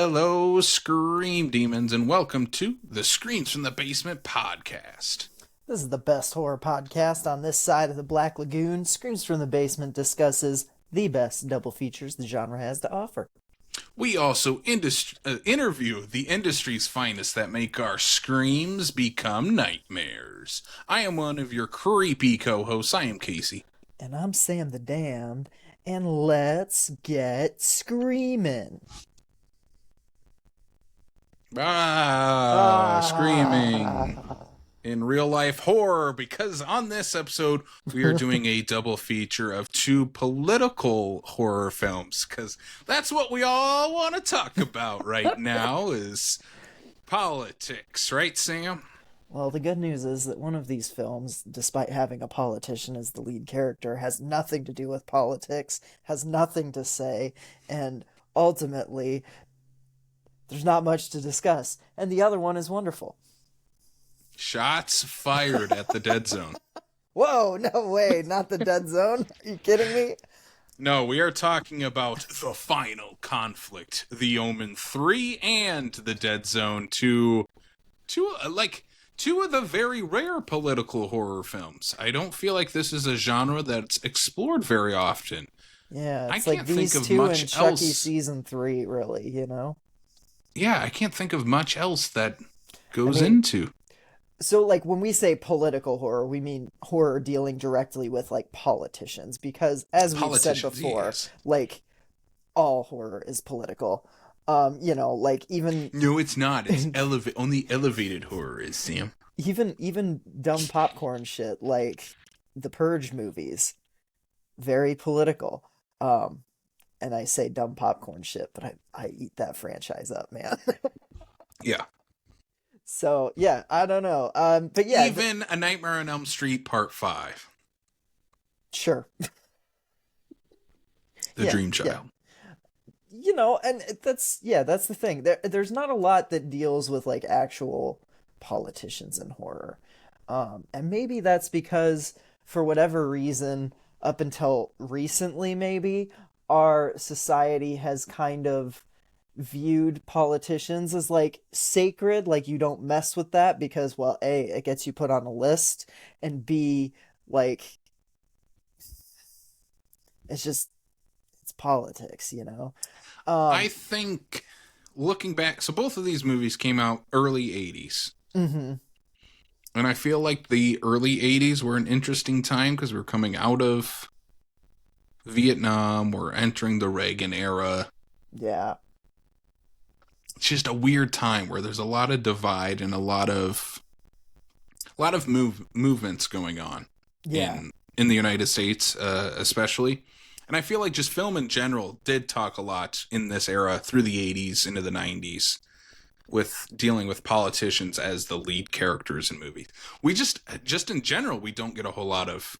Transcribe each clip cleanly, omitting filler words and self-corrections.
Hello, Scream Demons, and welcome to the Screams from the Basement podcast. This is the best horror podcast on this side of the Black Lagoon. Screams from the Basement discusses the best double features the genre has to offer. We also interview the industry's finest that make our screams become nightmares. I am one of your creepy co-hosts. I am Casey. And I'm Sam the Damned, and let's get screaming. Screaming in real life horror, because on this episode we are doing a double feature of two political horror films, because that's what we all want to talk about right now is politics, right, Sam? Well, the good news is that one of these films, despite having a politician as the lead character, has nothing to do with politics, has nothing to say, and ultimately there's not much to discuss. And the other one is wonderful. Shots fired at the Dead Zone. Whoa, no way, not the Dead Zone? Are you kidding me? No, we are talking about the final conflict, the Omen III and the Dead Zone, two of the very rare political horror films. I don't feel like this is a genre that's explored very often. Yeah, it's I like can't these think of two much and Chucky else. season 3, really, you know? Yeah, I can't think of much else that goes into. So, like, when we say political horror, we mean horror dealing directly with, like, politicians. Because, as we've said before, yes. like, all horror is political. Like, even... No, it's not. It's only elevated horror is, Sam. Even dumb popcorn shit, like the Purge movies, very political. And I say dumb popcorn shit, but I eat that franchise up, man. Yeah. So, yeah, I don't know. But yeah. Even A Nightmare on Elm Street Part 5. Sure. The Dream Child. Yeah. You know, and that's the thing. There's not a lot that deals with, like, actual politicians in horror. And maybe that's because, for whatever reason, up until recently, maybe, our society has kind of viewed politicians as, like, sacred, like, you don't mess with that because, well, A, it gets you put on a list, and B, like, it's politics, you know? I think, looking back, so both of these movies came out early 80s. Mm-hmm. And I feel like the early 80s were an interesting time because we were coming out of Vietnam, we're entering the Reagan era. Yeah. It's just a weird time where there's a lot of divide and a lot of movements going on. Yeah. In the United States, especially. And I feel like just film in general did talk a lot in this era through the 80s into the 90s with dealing with politicians as the lead characters in movies. We just in general, we don't get a whole lot of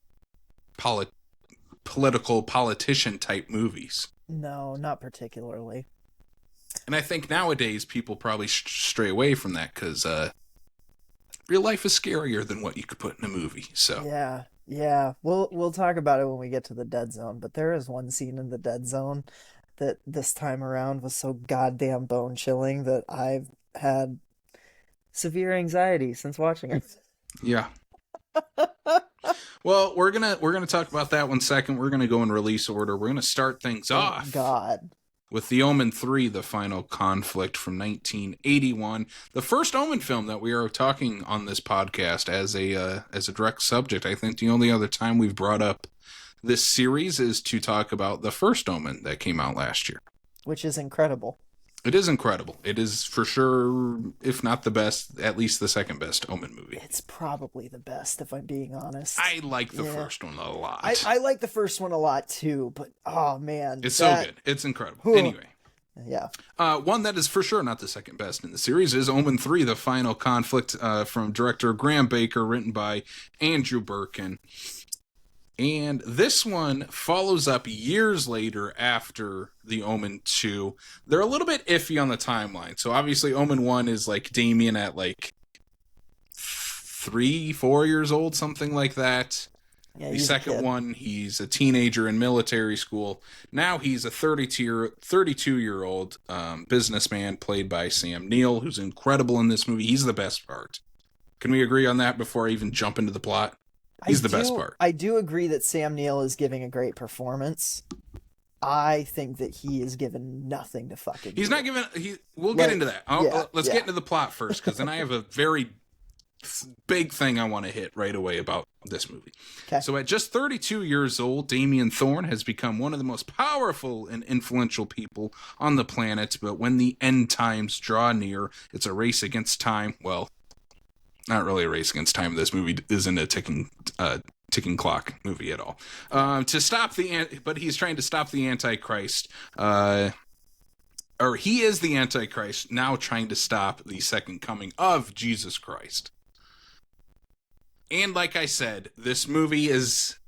political politician type movies. No, not particularly. And I think nowadays people probably stray away from that because real life is scarier than what you could put in a movie. So yeah. We'll talk about it when we get to the Dead Zone. But there is one scene in the Dead Zone that this time around was so goddamn bone chilling that I've had severe anxiety since watching it. Yeah. Well, we're gonna talk about that one second. We're gonna go in release order. We're gonna start things off. God. With the Omen III, the final conflict from 1981, the first Omen film that we are talking on this podcast as a direct subject. I think the only other time we've brought up this series is to talk about the first Omen that came out last year. Which is incredible. It is incredible. It is for sure, if not the best, at least the second best Omen movie. It's probably the best, if I'm being honest. I like the first one a lot. I like the first one a lot too, but oh man. It's so good. It's incredible. Anyway. Yeah. One that is for sure not the second best in the series is Omen III, the final conflict from director Graham Baker, written by Andrew Birkin. And this one follows up years later after the Omen 2. They're a little bit iffy on the timeline. So obviously Omen 1 is like Damien at like 3-4 years old, something like that. Yeah, The he's a second kid. one, he's a teenager in military school. Now he's a 32-year-old businessman played by Sam Neill, who's incredible in this movie. He's the best part. Can we agree on that before I even jump into the plot? He's the best part. I do agree that Sam Neill is giving a great performance. I think that he is given nothing to fucking He's do. not given. We'll get Like, into that. yeah, Let's yeah. get into the plot first, because then I have a very big thing I want to hit right away about this movie. Okay. So at just 32 years old, Damien Thorne has become one of the most powerful and influential people on the planet. But when the end times draw near, it's a race against time. Well, not really a race against time. This movie isn't a ticking clock movie at all. But he's trying to stop the Antichrist. Or he is the Antichrist, now trying to stop the second coming of Jesus Christ. And like I said, this movie is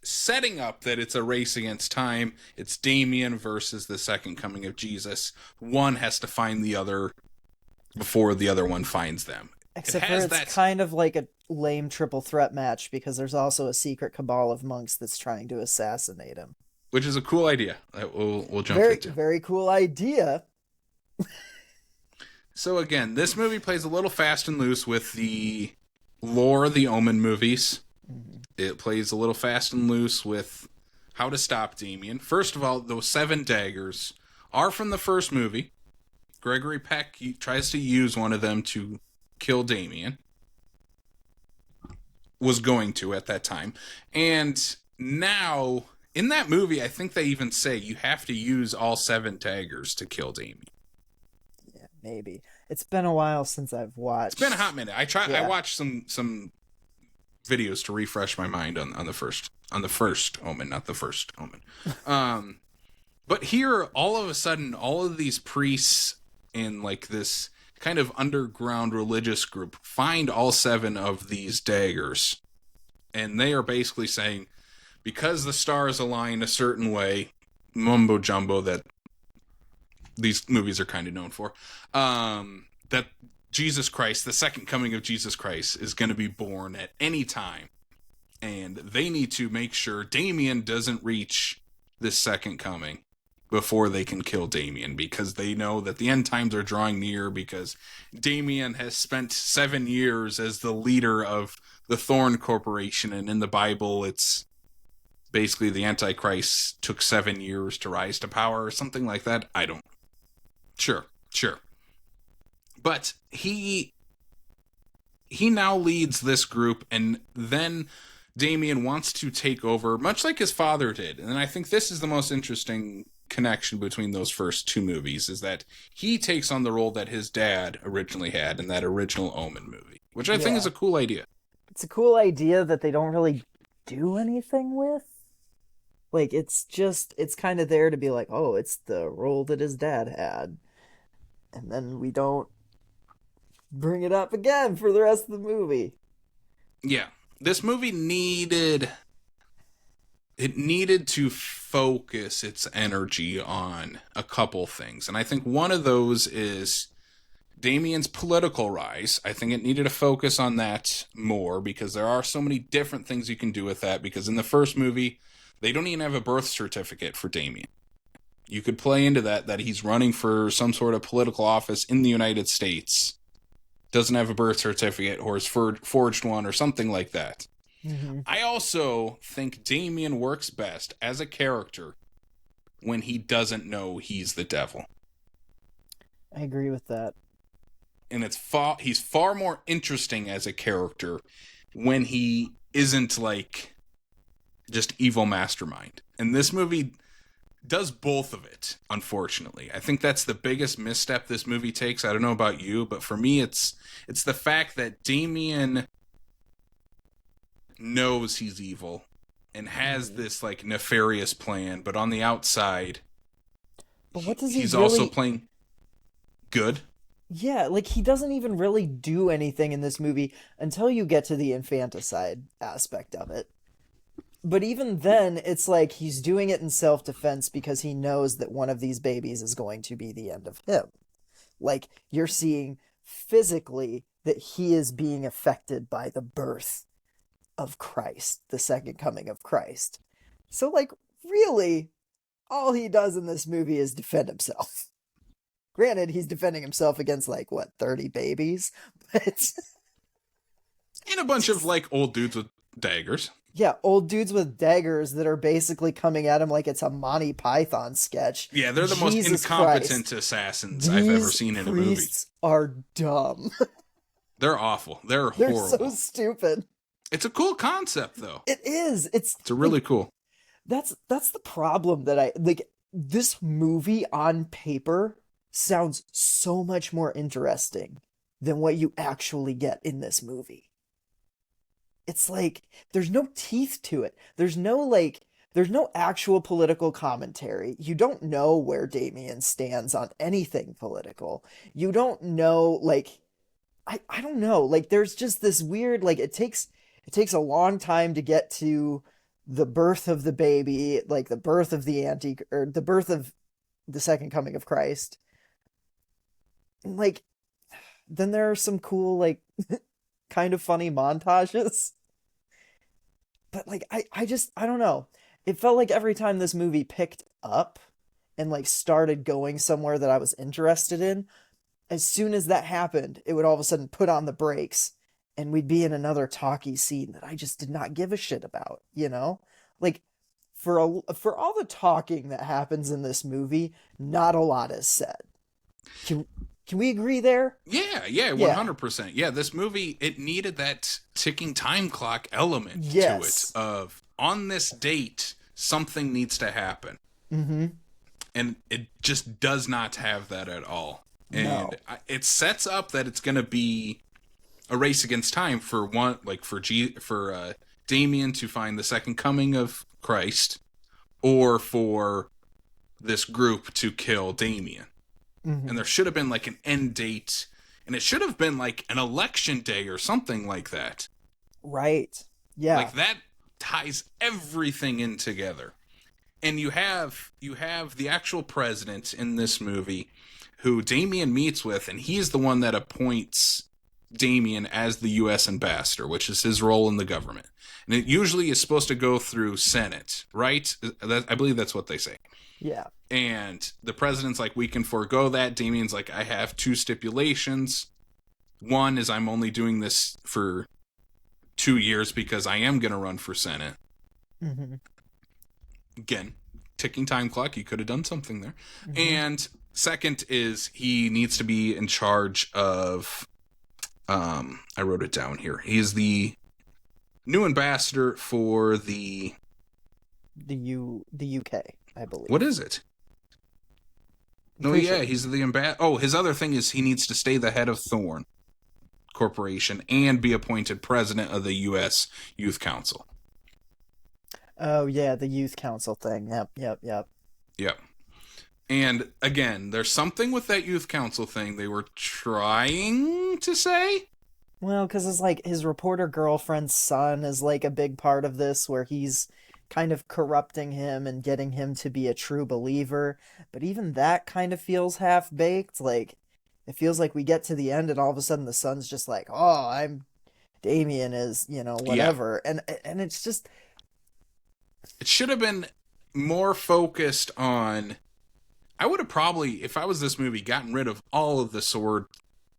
setting up that it's a race against time. It's Damien versus the second coming of Jesus. One has to find the other before the other one finds them. Except for it's kind of like a lame triple threat match because there's also a secret cabal of monks that's trying to assassinate him. Which is a cool idea that we'll jump Very, into. very cool idea. So again, this movie plays a little fast and loose with the lore of the Omen movies. Mm-hmm. It plays a little fast and loose with how to stop Damien. First of all, those 7 daggers are from the first movie. Gregory Peck tries to use one of them to kill Damien. Was going to at that time. And now, in that movie, I think they even say you have to use all 7 daggers to kill Damien. Yeah, maybe. It's been a while since I've watched. It's been a hot minute. I watched some videos to refresh my mind on the first Omen, not the first Omen. But here, all of a sudden, all of these priests in like this kind of underground religious group find all 7 of these daggers, and they are basically saying, because the stars align a certain way, mumbo jumbo that these movies are kind of known for, that Jesus Christ, the second coming of Jesus Christ, is going to be born at any time. And they need to make sure Damien doesn't reach this second coming before they can kill Damien, because they know that the end times are drawing near, because Damien has spent 7 years as the leader of the Thorn Corporation, and in the Bible it's basically the Antichrist took 7 years to rise to power or something like that. I don't. Sure. But he now leads this group, and then Damien wants to take over, much like his father did. And I think this is the most interesting connection between those first 2 movies, is that he takes on the role that his dad originally had in that original Omen movie, which I think is a cool idea. It's a cool idea that they don't really do anything with. Like, it's kind of there to be like, oh, it's the role that his dad had. And then we don't bring it up again for the rest of the movie. Yeah. This movie needed to focus its energy on a couple things. And I think one of those is Damien's political rise. I think it needed to focus on that more, because there are so many different things you can do with that. Because in the first movie, they don't even have a birth certificate for Damien. You could play into that he's running for some sort of political office in the United States, doesn't have a birth certificate, or has forged one or something like that. Mm-hmm. I also think Damien works best as a character when he doesn't know he's the devil. I agree with that. And he's far more interesting as a character when he isn't like just evil mastermind. And this movie does both of it, unfortunately. I think that's the biggest misstep this movie takes. I don't know about you, but for me it's the fact that Damien knows he's evil and has this like nefarious plan, but on the outside, but what does he's really... also playing good. Yeah, like he doesn't even really do anything in this movie until you get to the infanticide aspect of it. But even then, it's like he's doing it in self-defense because he knows that one of these babies is going to be the end of him. Like, you're seeing physically that he is being affected by the birth of Christ, the second coming of Christ. So, like, really, all he does in this movie is defend himself. Granted, he's defending himself against, like, what, 30 babies? But. And a bunch of, like, old dudes with daggers. Yeah, old dudes with daggers that are basically coming at him like it's a Monty Python sketch. Yeah, they're the most Jesus incompetent Christ. assassins I've ever seen in a movie. Priests are dumb. They're awful. They're They're horrible. so stupid. It's a cool concept, though. It is. It's a really cool. That's the problem that I like. This movie on paper sounds so much more interesting than what you actually get in this movie. It's like there's no teeth to it. There's no actual political commentary. You don't know where Damien stands on anything political. You don't know, like, I don't know. Like, there's just this weird, like, it takes a long time to get to the birth of the baby, like the birth of the birth of the second coming of Christ. And, like, then there are some cool, like, kind of funny montages. But, like, I don't know. It felt like every time this movie picked up and, like, started going somewhere that I was interested in, as soon as that happened, it would all of a sudden put on the brakes and we'd be in another talky scene that I just did not give a shit about, you know? Like, for all the talking that happens in this movie, not a lot is said. Can we agree there? Yeah, 100%. Yeah, this movie, it needed that ticking time clock element to it of, on this date, something needs to happen. Mm-hmm. And it just does not have that at all. And No. It sets up that it's going to be a race against time for one, like for Damien to find the second coming of Christ, or for this group to kill Damien. Mm-hmm. And there should have been like an end date, and it should have been like an election day or something like that. Right. Yeah. Like that ties everything in together. And you have the actual president in this movie who Damien meets with, and he's the one that appoints Damien as the U.S. ambassador, which is his role in the government. And it usually is supposed to go through Senate, right? I believe that's what they say. Yeah. And the president's like, we can forego that. Damien's like, I have two stipulations. One is I'm only doing this for 2 years because I am going to run for Senate. Mm-hmm. Again, ticking time clock. You could have done something there. Mm-hmm. And second is he needs to be in charge of, I wrote it down here. He's the new ambassador for the UK, I believe. What is it? No, yeah, sure. He's the ambassador. Oh, his other thing is he needs to stay the head of Thorn Corporation and be appointed president of the U.S. Youth Council. Oh, yeah, the Youth Council thing. Yep. And again, there's something with that Youth Council thing they were trying to say. Well, because it's like his reporter girlfriend's son is like a big part of this, where he's kind of corrupting him and getting him to be a true believer. But even that kind of feels half-baked. Like, it feels like we get to the end and all of a sudden the son's just like, oh, Damien is, whatever. Yeah. And it's just... It should have been more focused on... I would have probably, if I was this movie, gotten rid of all of the sword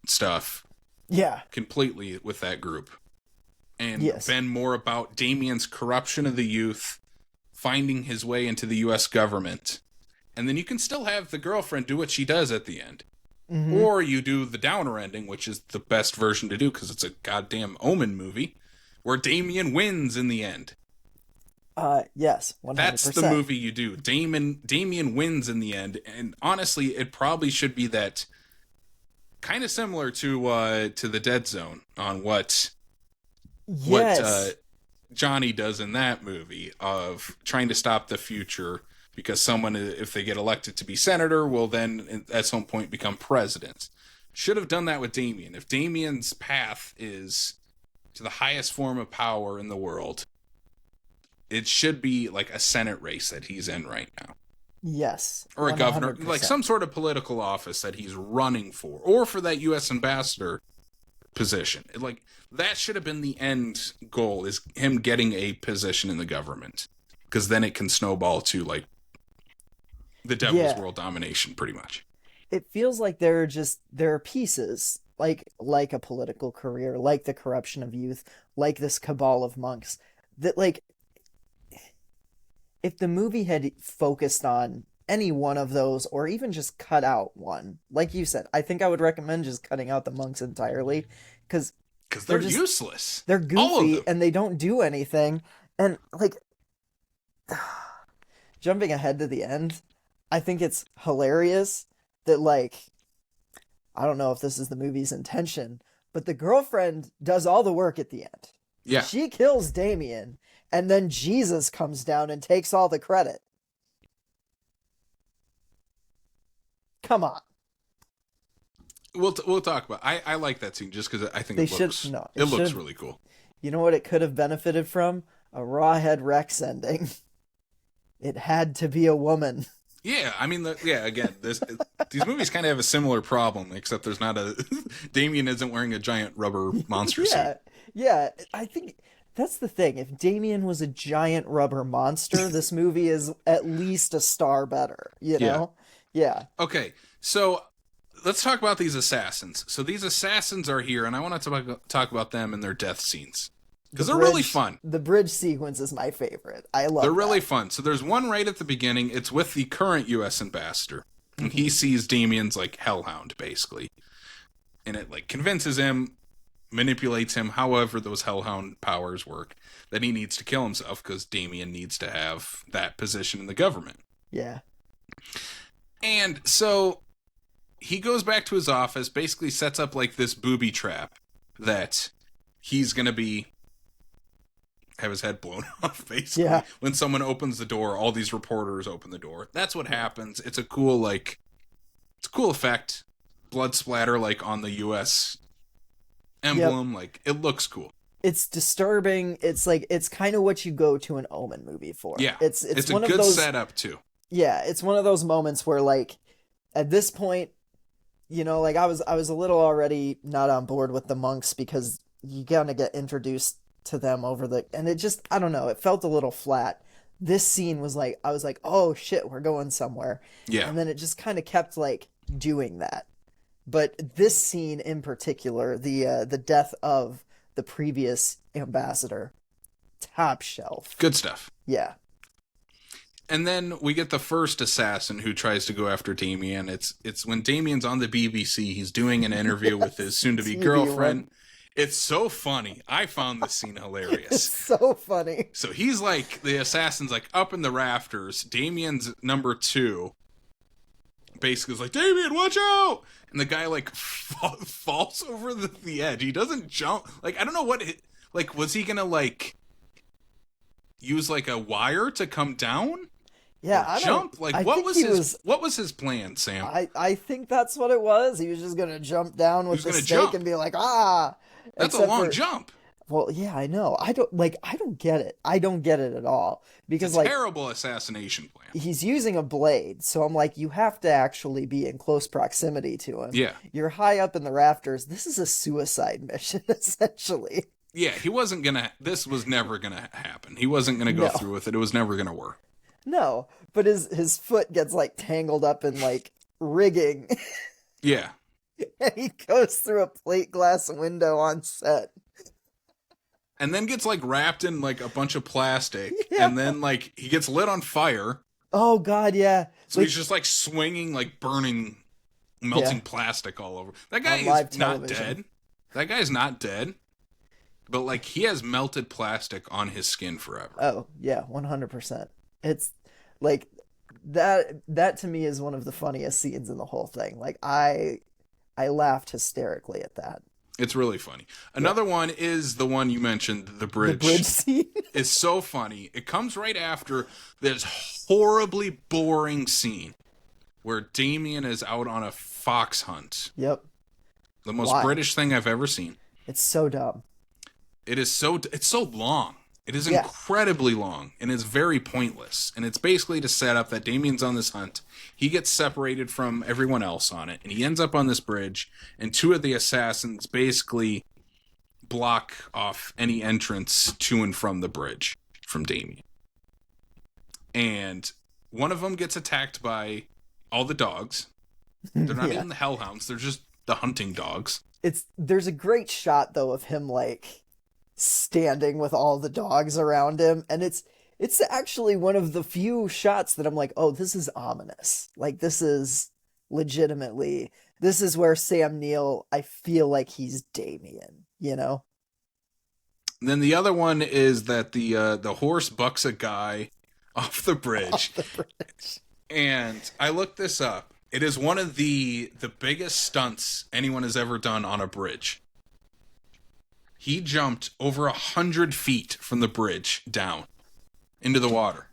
stuff. Yeah. Completely with that group. And yes. Been more about Damien's corruption of the youth, finding his way into the U.S. government. And then you can still have the girlfriend do what she does at the end. Mm-hmm. Or you do the downer ending, which is the best version to do because it's a goddamn Omen movie, where Damien wins in the end. Yes, 100%. That's the movie you do. Damien wins in the end, and honestly, it probably should be that kind of similar to the Dead Zone on what Johnny does in that movie of trying to stop the future because someone, if they get elected to be senator, will then at some point become president. Should have done that with Damien. If Damien's path is to the highest form of power in the world, it should be like a Senate race that he's in right now. Yes. Or a 100%. governor, like some sort of political office that he's running for. Or for that U.S. ambassador position. Like, that should have been the end goal, is him getting a position in the government. Because then it can snowball to, like, the devil's Yeah. world domination, pretty much. It feels like there are pieces like a political career, like the corruption of youth, like this cabal of monks that like if the movie had focused on any one of those or even just cut out one, like you said, I think I would recommend just cutting out the monks entirely because Because they're they're just useless. they're All of goofy them. and they don't do anything. And like jumping ahead to the end, I think it's hilarious that like I don't know if this is the movie's intention, but the girlfriend does all the work at the end. Yeah. She kills Damien, and then Jesus comes down and takes all the credit. Come on. We'll talk about. I like that scene just because I think They it should looks no. it looks should. really cool. You know what it could have benefited from? A Rawhead Rex ending. It had to be a woman. Yeah, I mean, again, these movies kind of have a similar problem, except there's not a Damien isn't wearing a giant rubber monster suit. Yeah. I think that's the thing. If Damien was a giant rubber monster, this movie is at least a star better. You know? Yeah. Okay, so let's talk about these assassins. So these assassins are here, and I want to talk about them and their death scenes. Because they're really fun. The bridge sequence is my favorite. I love They're really fun. So there's one right at the beginning. It's with the current U.S. ambassador. And he sees Damien's, like, hellhound, basically. And it, like, convinces him, manipulates him, however those hellhound powers work, that he needs to kill himself because Damien needs to have that position in the government. Yeah. And so he goes back to his office, basically sets up, like, this booby trap that he's going to have his head blown off, basically. Yeah. When someone opens the door, all these reporters open the door. That's what happens. It's a cool effect. Blood splatter, like, on the U.S. emblem. Yep. Like, it looks cool. It's disturbing. It's like, it's kind of what you go to an Omen movie for. Yeah. It's one a good of those, setup, too. Yeah, it's one of those moments where, like, at this point, you know, like, I was a little already not on board with the monks because you gotta get introduced to them and it just, I don't know, it felt a little flat. This scene was like, I was like, oh shit, we're going somewhere. Yeah. And then it just kind of kept like doing that. But this scene in particular, the death of the previous ambassador, top shelf. Good stuff. Yeah. And then we get the first assassin who tries to go after Damien. It's when Damien's on the BBC, he's doing an interview with his soon-to-be girlfriend. It's so funny. I found this scene hilarious. It's so funny. So he's like, the assassin's like up in the rafters. Damien's number 2 basically is like, Damien, watch out! And the guy like falls over the edge. He doesn't jump. Like, I don't know like, was he gonna like use like a wire to come down? Yeah, I jump. Like, what was his plan, Sam? I think that's what it was. He was just gonna jump down with the stake and be like, ah. That's a long jump. Well, yeah, I know. I don't get it. I don't get it at all. Because it's a terrible assassination plan. He's using a blade, so I'm like, you have to actually be in close proximity to him. Yeah. You're high up in the rafters. This is a suicide mission, essentially. Yeah, this was never gonna happen. He wasn't gonna go through with it. It was never gonna work. No, but his foot gets like tangled up in like rigging. Yeah. And he goes through a plate glass window on set. And then gets like wrapped in like a bunch of plastic. Yeah. And then like he gets lit on fire. Oh God, yeah. So he's just like swinging, like burning, melting plastic all over. That guy is not dead. That guy's not dead. But like he has melted plastic on his skin forever. Oh, yeah, 100%. It's like that to me is one of the funniest scenes in the whole thing. Like I laughed hysterically at that. It's really funny. Another one is the one you mentioned, the bridge. The bridge scene is so funny. It comes right after this horribly boring scene where Damien is out on a fox hunt. Yep. The most British thing I've ever seen. It's so dumb. It's so long. It is Yeah. incredibly long, and it's very pointless. And it's basically to set up that Damien's on this hunt. He gets separated from everyone else on it, and he ends up on this bridge, and two of the assassins basically block off any entrance to and from the bridge from Damien. And one of them gets attacked by all the dogs. They're not Yeah. even the hellhounds, they're just the hunting dogs. There's a great shot though of him like standing with all the dogs around him, and it's actually one of the few shots that I'm like, oh, this is ominous. Like this is legitimately, this is where Sam Neill, I feel like he's Damien, you know? And then the other one is that the horse bucks a guy off the bridge. Off the bridge. And I looked this up. It is one of the biggest stunts anyone has ever done on a bridge. He jumped over 100 feet from the bridge down into the water.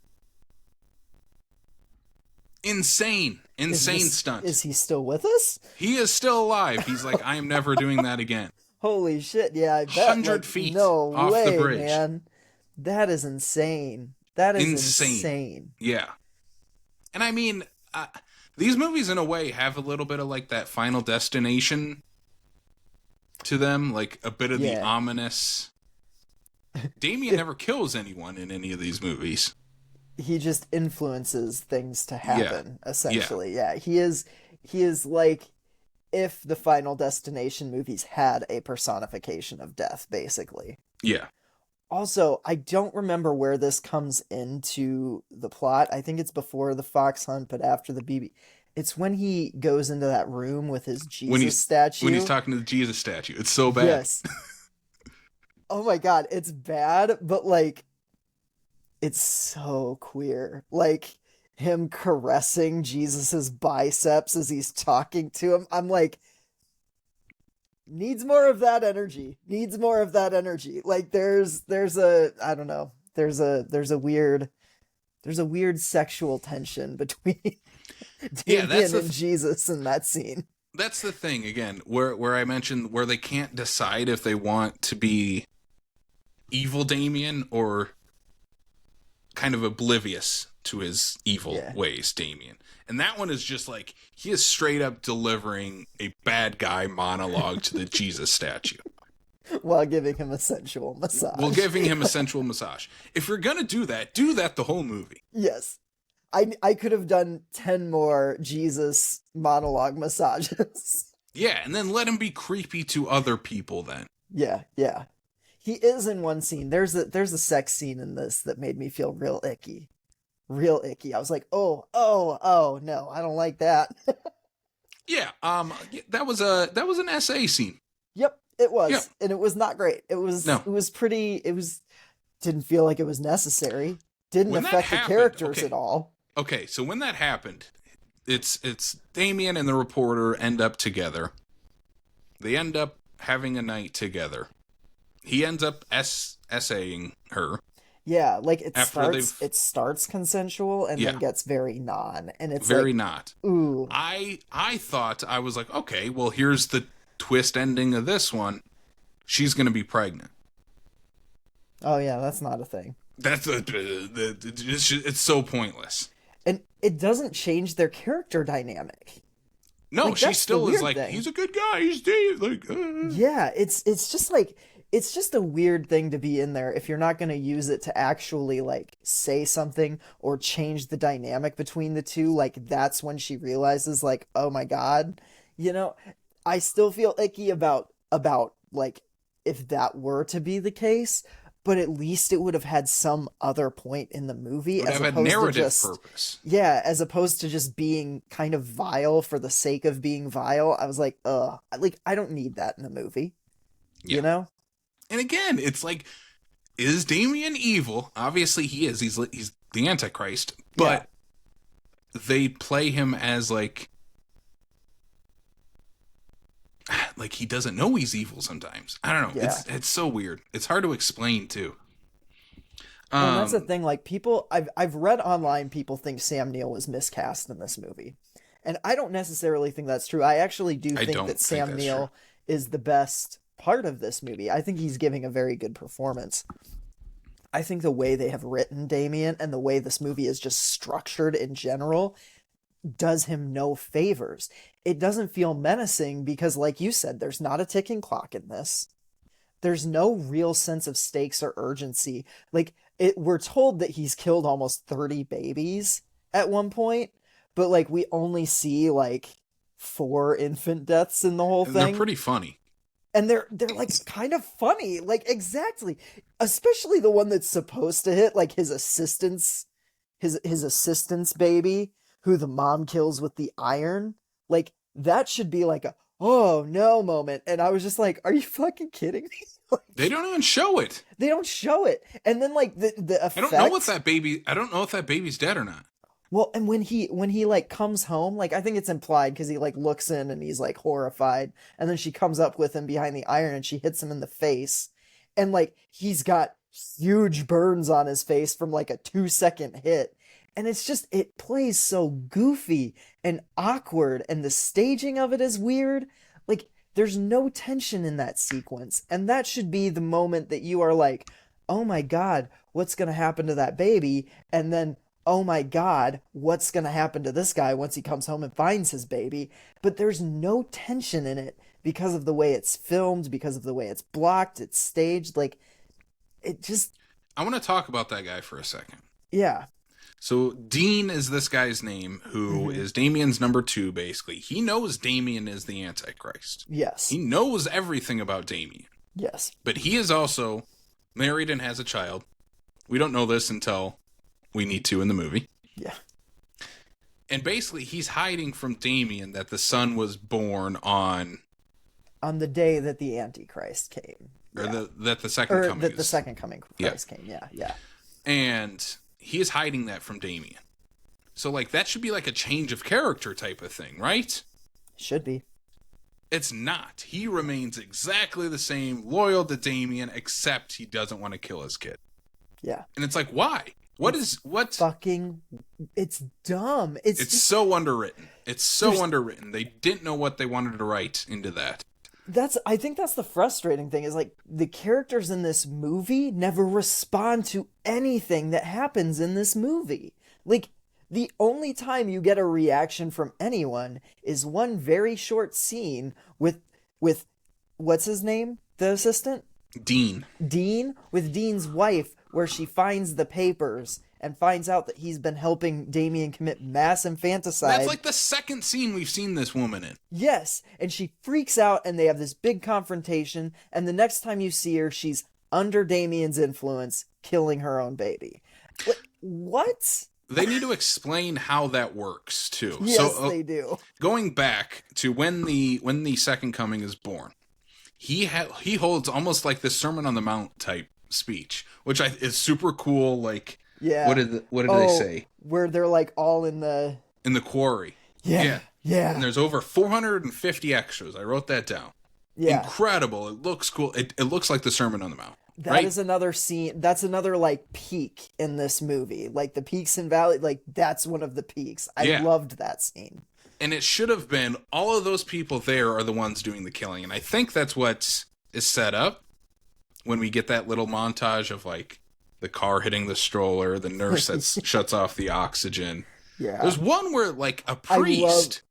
Insane stunt. Is he still with us? He is still alive. He's like, I am never doing that again. Holy shit, yeah, I bet. 100 feet no off way, the bridge. Man. That is insane. That is insane. Yeah. And I mean, these movies in a way have a little bit of like that Final Destination to them, like a bit of the ominous. Damien never kills anyone in any of these movies. He just influences things to happen, essentially. Yeah, he is like if the Final Destination movies had a personification of death, basically. Yeah. Also, I don't remember where this comes into the plot. I think it's before the fox hunt, but after the BB. It's when he goes into that room with his Jesus statue. When he's talking to the Jesus statue. It's so bad. Yes. Oh my god, it's bad, but like, it's so queer. Like, him caressing Jesus's biceps as he's talking to him. I'm like, needs more of that energy. Needs more of that energy. Like there's a I don't know. There's a weird sexual tension between Damien and Jesus in that scene. That's the thing again, where I mentioned where they can't decide if they want to be evil Damien or kind of oblivious to his evil ways, Damien. And that one is just like, he is straight up delivering a bad guy monologue to the Jesus statue. While giving him a sensual massage. If you're going to do that the whole movie. Yes. I could have done 10 more Jesus monologue massages. Yeah, and then let him be creepy to other people then. Yeah. He is in one scene. There's a sex scene in this that made me feel real icky. Real icky. I was like, oh, no, I don't like that. Yeah, that was an SA scene. Yep, it was. Yep. And it was not great. It was didn't feel like it was necessary. Didn't affect the characters at all. Okay, so when that happened, it's Damien and the reporter end up together. They end up having a night together. He ends up essaying her. Yeah, like it starts consensual and then gets very non, and it's very like, not. Ooh. I thought, I was like, okay, well, here's the twist ending of this one. She's gonna be pregnant. Oh yeah, that's not a thing. It's so pointless. And it doesn't change their character dynamic. No, like, she still is like, thing. He's a good guy. He's dead. Like, yeah, it's just like, it's just a weird thing to be in there if you're not going to use it to actually like say something or change the dynamic between the two. Like that's when she realizes like, oh my God, you know, I still feel icky about like if that were to be the case, but at least it would have had some other point in the movie as opposed to just purpose. Yeah, as opposed to just being kind of vile for the sake of being vile. I was like, I don't need that in the movie. Yeah. You know? And again, it's like, is Damien evil? Obviously he is. He's the Antichrist, but they play him as like he doesn't know he's evil sometimes. I don't know. Yeah. It's so weird. It's hard to explain too. Well, that's the thing. Like people, I've read online, people think Sam Neill was miscast in this movie, and I don't necessarily think that's true. I actually do think that Sam Neill is the best part of this movie. I think he's giving a very good performance. I think the way they have written Damien and the way this movie is just structured in general does him no favors. It doesn't feel menacing because, like you said, there's not a ticking clock in this. There's no real sense of stakes or urgency. Like we're told that he's killed almost 30 babies at one point, but like we only see like 4 infant deaths in the whole And thing. they're pretty funny. And they're like kind of funny, like exactly. Especially the one that's supposed to hit, like his assistant's baby, who the mom kills with the iron. Like that should be like a oh no moment. And I was just like, are you fucking kidding me? Like, They don't even show it. they don't show it. And then like the effect. I don't know if that baby's dead or not. Well, and when he like comes home, like I think it's implied because he like looks in and he's like horrified, and then she comes up with him behind the iron and she hits him in the face, and like he's got huge burns on his face from like a 2-second hit, and it's just it plays so goofy and awkward, and the staging of it is weird. Like there's no tension in that sequence, and that should be the moment that you are like, oh my god, what's gonna happen to that baby, and then oh my god, what's going to happen to this guy once he comes home and finds his baby? But there's no tension in it because of the way it's filmed, because of the way it's blocked, it's staged. Like, it just. I want to talk about that guy for a second. Yeah. So Dean is this guy's name, who is Damien's number 2, basically. He knows Damien is the Antichrist. Yes. He knows everything about Damien. Yes. But he is also married and has a child. We don't know this until we need to in the movie. Yeah. And basically, he's hiding from Damien that the son was born on the day that the Antichrist came. or Yeah. that the second Or coming that the is. second coming Christ came. Yeah, yeah. And he is hiding that from Damien. So, like, that should be like a change of character type of thing, right? Should be. It's not. He remains exactly the same, loyal to Damien, except he doesn't want to kill his kid. Yeah. And it's like, why? What? Fucking. It's dumb. It's just, so underwritten. It's so underwritten. They didn't know what they wanted to write into that. I think that's the frustrating thing is like the characters in this movie never respond to anything that happens in this movie. Like the only time you get a reaction from anyone is one very short scene with what's his name? The assistant? Dean, with Dean's wife, where she finds the papers and finds out that he's been helping Damien commit mass infanticide. That's like the second scene we've seen this woman in. Yes, and she freaks out and they have this big confrontation, and the next time you see her, she's under Damien's influence, killing her own baby. What? They need to explain how that works, too. Yes, they do. Going back to when the second coming is born, he holds almost like this Sermon on the Mount type speech, which is super cool. Like, yeah. What did they say? Where they're like all in the quarry. Yeah. And there's over 450 extras. I wrote that down. Yeah. Incredible. It looks cool. It looks like the Sermon on the Mount. That is another scene. That's another like peak in this movie. Like the peaks and valleys. Like that's one of the peaks. I loved that scene. And it should have been all of those people there are the ones doing the killing. And I think that's what is set up when we get that little montage of like the car hitting the stroller, the nurse that shuts off the oxygen. Yeah. There's one where like a priest.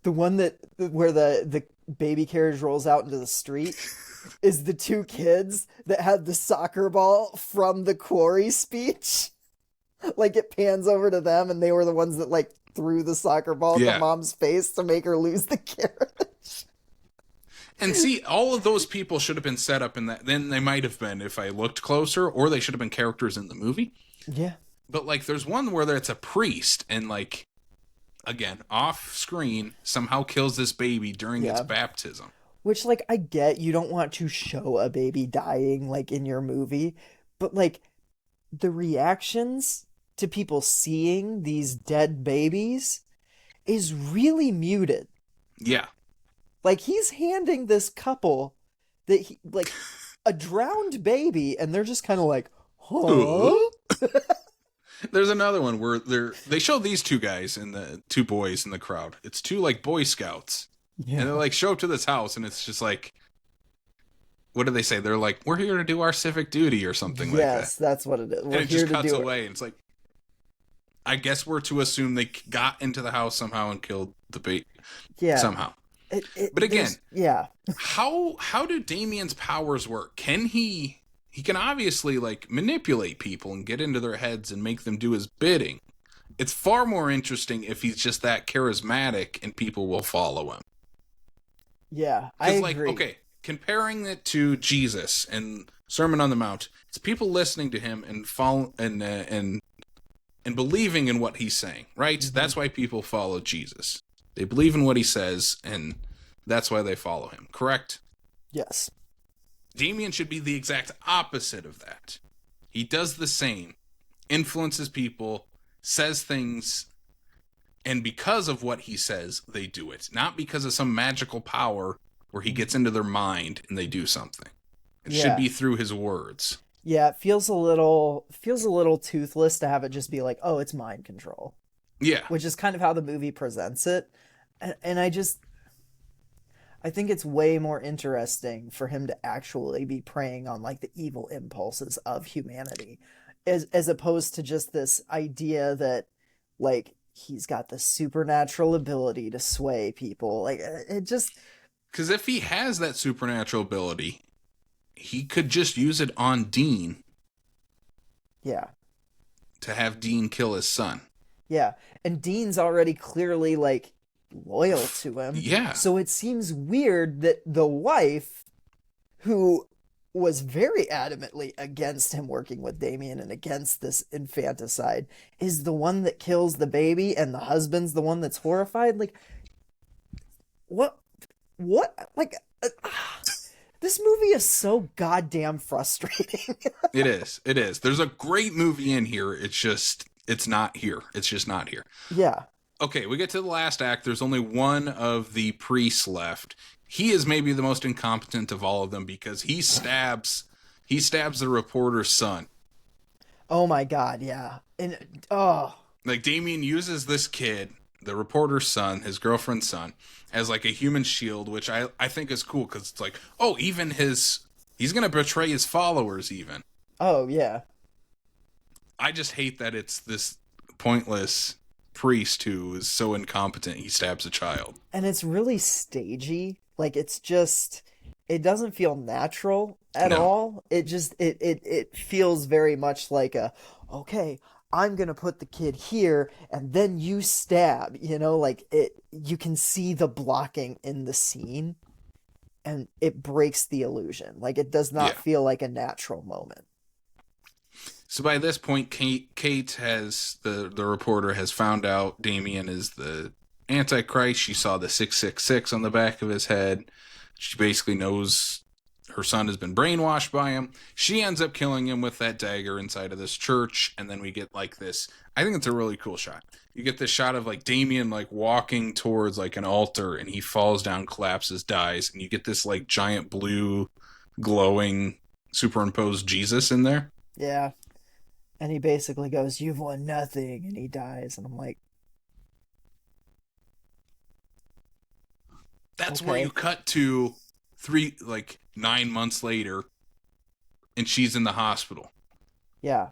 The one where the baby carriage rolls out into the street is the 2 kids that had the soccer ball from the quarry speech. Like it pans over to them and they were the ones that like threw the soccer ball at the mom's face to make her lose the carriage. And see, all of those people should have been set up in that. Then they might have been if I looked closer, or they should have been characters in the movie. Yeah. But like there's one where it's a priest and like, again, off screen, somehow kills this baby during its baptism. Which, like, I get you don't want to show a baby dying, like, in your movie, but, like, the reactions to people seeing these dead babies is really muted. Yeah. Like, he's handing this couple a drowned baby, and they're just kind of like, huh? There's another one where they show these 2 guys and the 2 boys in the crowd. It's 2 like Boy Scouts. Yeah. And they like show up to this house and it's just like what do they say? They're like, we're here to do our civic duty or something like that. Yes, that's what it is. And We're it just here to cuts do it. away. And it's like, I guess we're to assume they got into the house somehow and killed the bait Yeah. somehow. It But again, there's yeah. how do Damien's powers work? Can he can obviously like manipulate people and get into their heads and make them do his bidding. It's far more interesting if he's just that charismatic and people will follow him. Yeah, I Because, like, agree. okay, comparing it to Jesus and Sermon on the Mount, it's people listening to him and follow and believing in what he's saying, right? Hmm. That's why people follow Jesus. They believe in what he says, and that's why they follow him. Correct? Yes. Damien should be the exact opposite of that. He does the same, influences people, says things, and because of what he says, they do it. Not because of some magical power where he gets into their mind and they do something. It should Yeah. be through his words. Yeah, it feels a little toothless to have it just be like, "Oh, it's mind control," Yeah. which is kind of how the movie presents it. And I think it's way more interesting for him to actually be preying on like the evil impulses of humanity as opposed to just this idea that like he's got the supernatural ability to sway people. Like it just Because if he has that supernatural ability, he could just use it on Dean yeah. to have Dean kill his son. Yeah. And Dean's already clearly like loyal to him. Yeah. So it seems weird that the wife, who was very adamantly against him working with Damien and against this infanticide, is the one that kills the baby and the husband's the one that's horrified. Like, what? What? Like, this movie is so goddamn frustrating. It is. It is. There's a great movie in here. It's not here. It's just not here. Yeah. Okay, we get to the last act. There's only one of the priests left. He is maybe the most incompetent of all of them because he stabs the reporter's son. Oh my god, yeah. And oh, Like Damien uses this kid, the reporter's son, his girlfriend's son, as like a human shield, which I think is cool because it's like, oh, even he's gonna betray his followers even. oh yeah. I just hate that it's this pointless priest who is so incompetent he stabs a child. And it's really stagey. Like it's just it doesn't feel natural at No. all. It feels very much like a okay, I'm going to put the kid here and then you stab, like it you can see the blocking in the scene and it breaks the illusion. Like it does not Yeah. feel like a natural moment. So by this point, Kate has the reporter has found out Damien is the Antichrist. She saw the 666 on the back of his head. She basically knows her son has been brainwashed by him. She ends up killing him with that dagger inside of this church, and then we get like this. I think it's a really cool shot. You get this shot of like Damien like walking towards like an altar, and he falls down, collapses, dies, and you get this like giant blue glowing superimposed Jesus in there. Yeah. And he basically goes, "You've won nothing," and he dies and I'm like, That's where you "Okay." cut to 9 months later, and she's in the hospital. Yeah.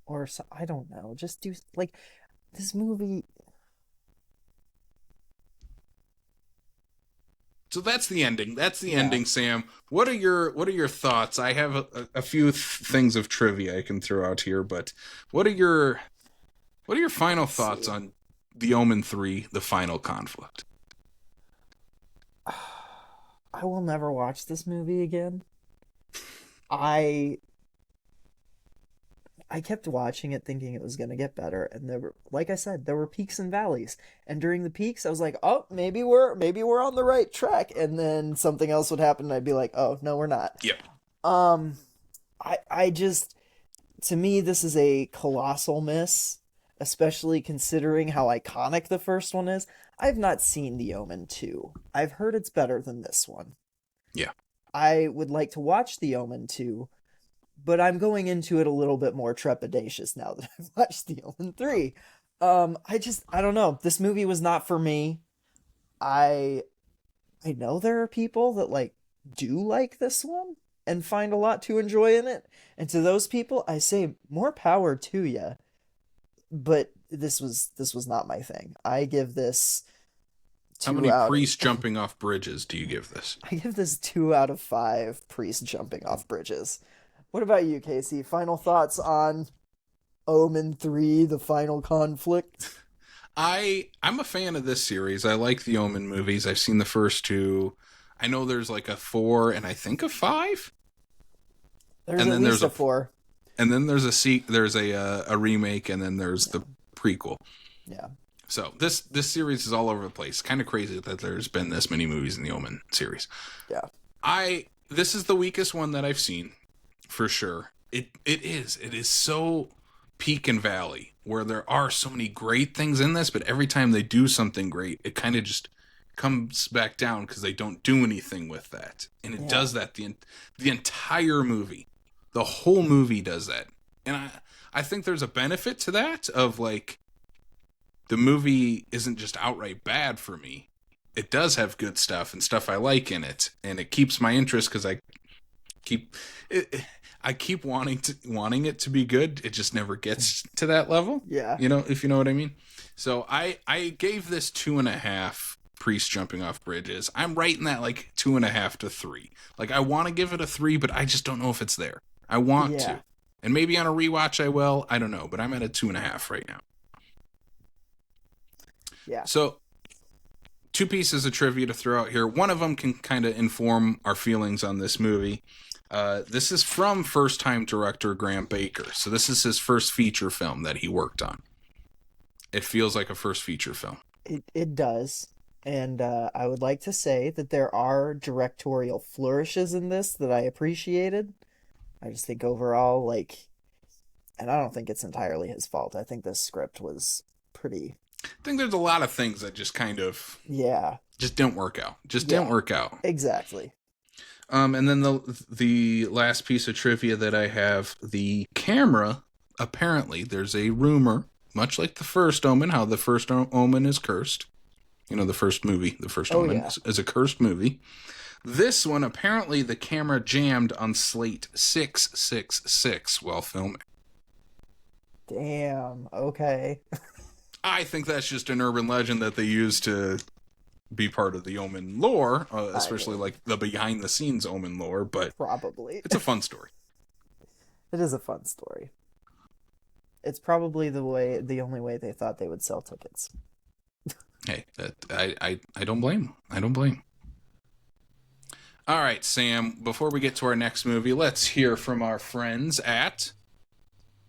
Or so, I don't know. Just do like this movie. So that's the ending. That's the Yeah. ending, Sam. What are your thoughts? I have a few things of trivia I can throw out here, but what are your what are your final Let's thoughts see. on the Omen 3, the final conflict? I will never watch this movie again. I I kept watching it thinking it was going to get better and there were like I said there were peaks and valleys and during the peaks I was like, "Oh, maybe we're on the right track." And then something else would happen and I'd be like, "Oh, no, we're not." Yep. Um I just to me this is a colossal miss, especially considering how iconic the first one is. I've not seen The Omen 2. I've heard it's better than this one. Yeah. I would like to watch The Omen 2, but I'm going into it a little bit more trepidatious now that I've watched The Omen 3. I don't know. This movie was not for me. I I know there are people that like do like this one and find a lot to enjoy in it. And to those people, I say more power to you. But this was not my thing. I give this How two many out. priests jumping off bridges do you give this? I give this 2 out of 5 priests jumping off bridges. What about you, Casey? Final thoughts on Omen 3, the final conflict? I'm a fan of this series. I like the Omen movies. I've seen the first two. I know there's like a 4 and I think a 5. There's And at then least a 4. there's a remake, and then there's Yeah. the prequel. Yeah. So this series is all over the place. Kind of crazy that there's been this many movies in the Omen series. Yeah. This is the weakest one that I've seen, for sure. It is so peak and valley, where there are so many great things in this, but every time they do something great, it kind of just comes back down because they don't do anything with that. And it Yeah. does that the entire movie. The whole movie does that. And I think there's a benefit to that, of like, the movie isn't just outright bad for me. It does have good stuff and stuff I like in it, and it keeps my interest because keep I keep wanting it to be good. It just never gets to that level. Yeah. If you know what I mean. So I gave this 2.5 priests jumping off bridges. I'm right in that like 2.5 to 3. Like, I want to give it a 3, but I just don't know if it's there. I want Yeah. to, and maybe on a rewatch I will. I don't know, but I'm at a 2.5 right now. Yeah. So, two pieces of trivia to throw out here. One of them can kind of inform our feelings on this movie. This is from first-time director Graham Baker. So this is his first feature film that he worked on. It feels like a first feature film. It does. And I would like to say that there are directorial flourishes in this that I appreciated. I just think overall, like, and I don't think it's entirely his fault. I think this script was pretty, I think there's a lot of things that just kind of yeah, just didn't work out. Just yeah, didn't work out. exactly. And then the last piece of trivia that I have, the camera, apparently there's a rumor, much like the first Omen, how the first Omen is cursed. The first movie, the first Oh Omen, yeah. is a cursed movie. This one, apparently the camera jammed on slate 666 while filming. Damn. Okay. I think that's just an urban legend that they use to be part of the Omen lore, I especially mean, like the behind the scenes Omen lore, but probably. it's a fun story. It is a fun story. It's probably the only way they thought they would sell tickets. Hey, I don't blame. I don't blame. All right, Sam, before we get to our next movie, let's hear from our friends at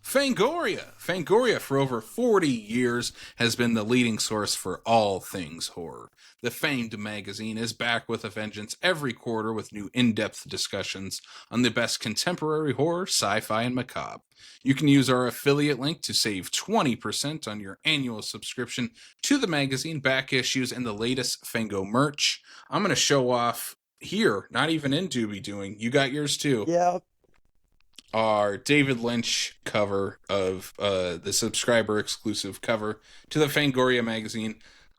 Fangoria. Fangoria, for over 40 years, has been the leading source for all things horror. The famed magazine is back with a vengeance every quarter with new in-depth discussions on the best contemporary horror, sci-fi, and macabre. You can use our affiliate link to save 20% on your annual subscription to the magazine, back issues, and the latest Fango merch. I'm going to show off here, not even in Doobie Doing. You got yours too. Yeah. Our David Lynch cover of the subscriber exclusive cover to the Fangoria magazine.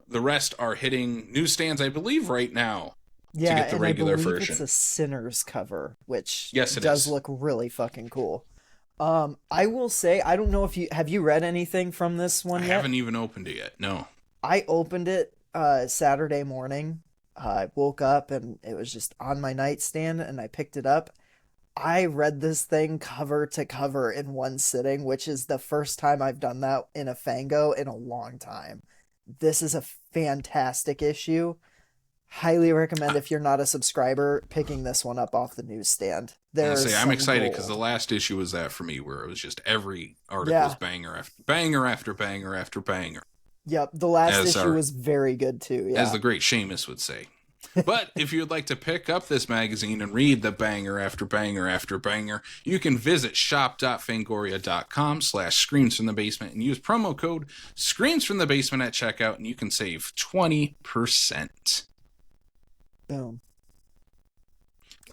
The rest are hitting newsstands, I believe, right now to Yeah, get the and regular I believe version. it's a Sinners cover, which Yes, it does is. look really fucking cool. I will say, I don't know if you read anything from this I one yet? haven't even opened it yet. No. I opened it Saturday morning. I woke up and it was just on my nightstand and I picked it up. I read this thing cover to cover in one sitting, which is the first time I've done that in a Fango in a long time. This is a fantastic issue. Highly recommend, if you're not a subscriber, picking this one up off the newsstand. There's I'm some excited because the gold. last issue was that for me, where it was just every article was Yeah. banger after banger after banger after banger, Yep, the last as issue our was very good too. as Yeah. the great Seamus would say. But if you'd like to pick up this magazine and read the banger after banger after banger, you can visit shop.fangoria.com/screams from the basement and use promo code screams from the basement at checkout, and you can save 20%. Boom.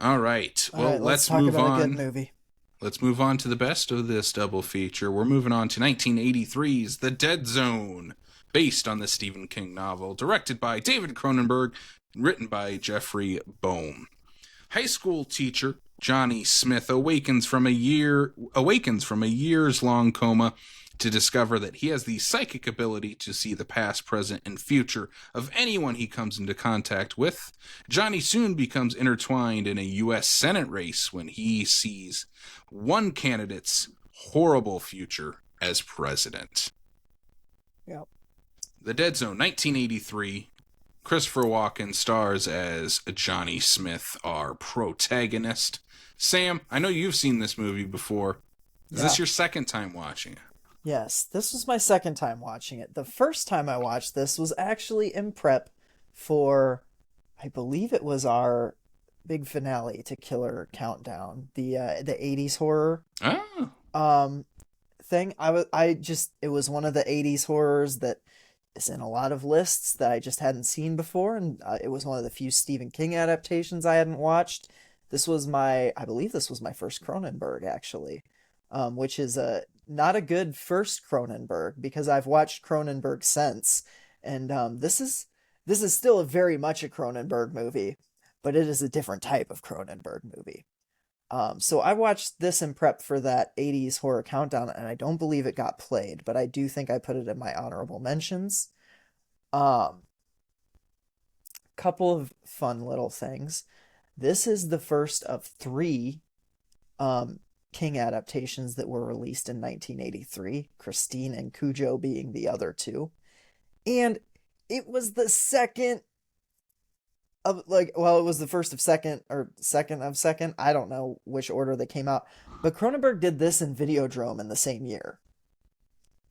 All right. All Well, right, let's let's talk move about a good on. movie. Let's move on to the best of this double feature. We're moving on to 1983's The Dead Zone, based on the Stephen King novel, directed by David Cronenberg, and written by Jeffrey Boehm. High school teacher Johnny Smith awakens from a years long coma to discover that he has the psychic ability to see the past, present, and future of anyone he comes into contact with. Johnny soon becomes intertwined in a U.S. Senate race when he sees one candidate's horrible future as president. Yep. The Dead Zone, 1983. Christopher Walken stars as Johnny Smith, our protagonist. Sam, I know you've seen this movie before. Is this your second time watching it? Yes, this was my second time watching it. The first time I watched this was actually in prep for, I believe it was our big finale to Killer Countdown, the 80s horror Oh. thing. It was one of the 80s horrors that is in a lot of lists that I just hadn't seen before, and it was one of the few Stephen King adaptations I hadn't watched. I believe this was my first Cronenberg, actually, which is not a good first Cronenberg, because I've watched Cronenberg since, and this is still very much a Cronenberg movie, but it is a different type of Cronenberg movie. So I watched this in prep for that 80s horror countdown, and I don't believe it got played, but I do think I put it in my honorable mentions. Couple of fun little things. This is the first of three King adaptations that were released in 1983, Christine and Cujo being the other two. And it was the second it was the first of second, or second of second. I don't know which order they came out. But Cronenberg did this in Videodrome in the same year.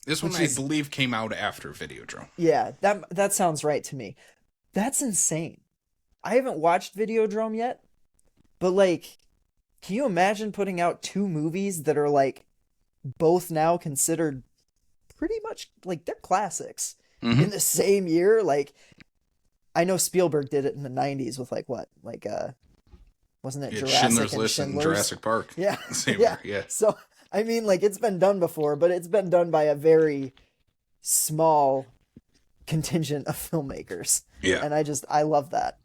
This one, I believe, came out after Videodrome. Yeah, that sounds right to me. That's insane. I haven't watched Videodrome yet, but like, can you imagine putting out two movies that are like both now considered pretty much like they're classics in the same year? Like, I know Spielberg did it in the 90s with wasn't it Jurassic Schindler's and List and Jurassic Park? Yeah. Same yeah. year, yeah. So, I mean, like, it's been done before, but it's been done by a very small contingent of filmmakers. Yeah. And I love that.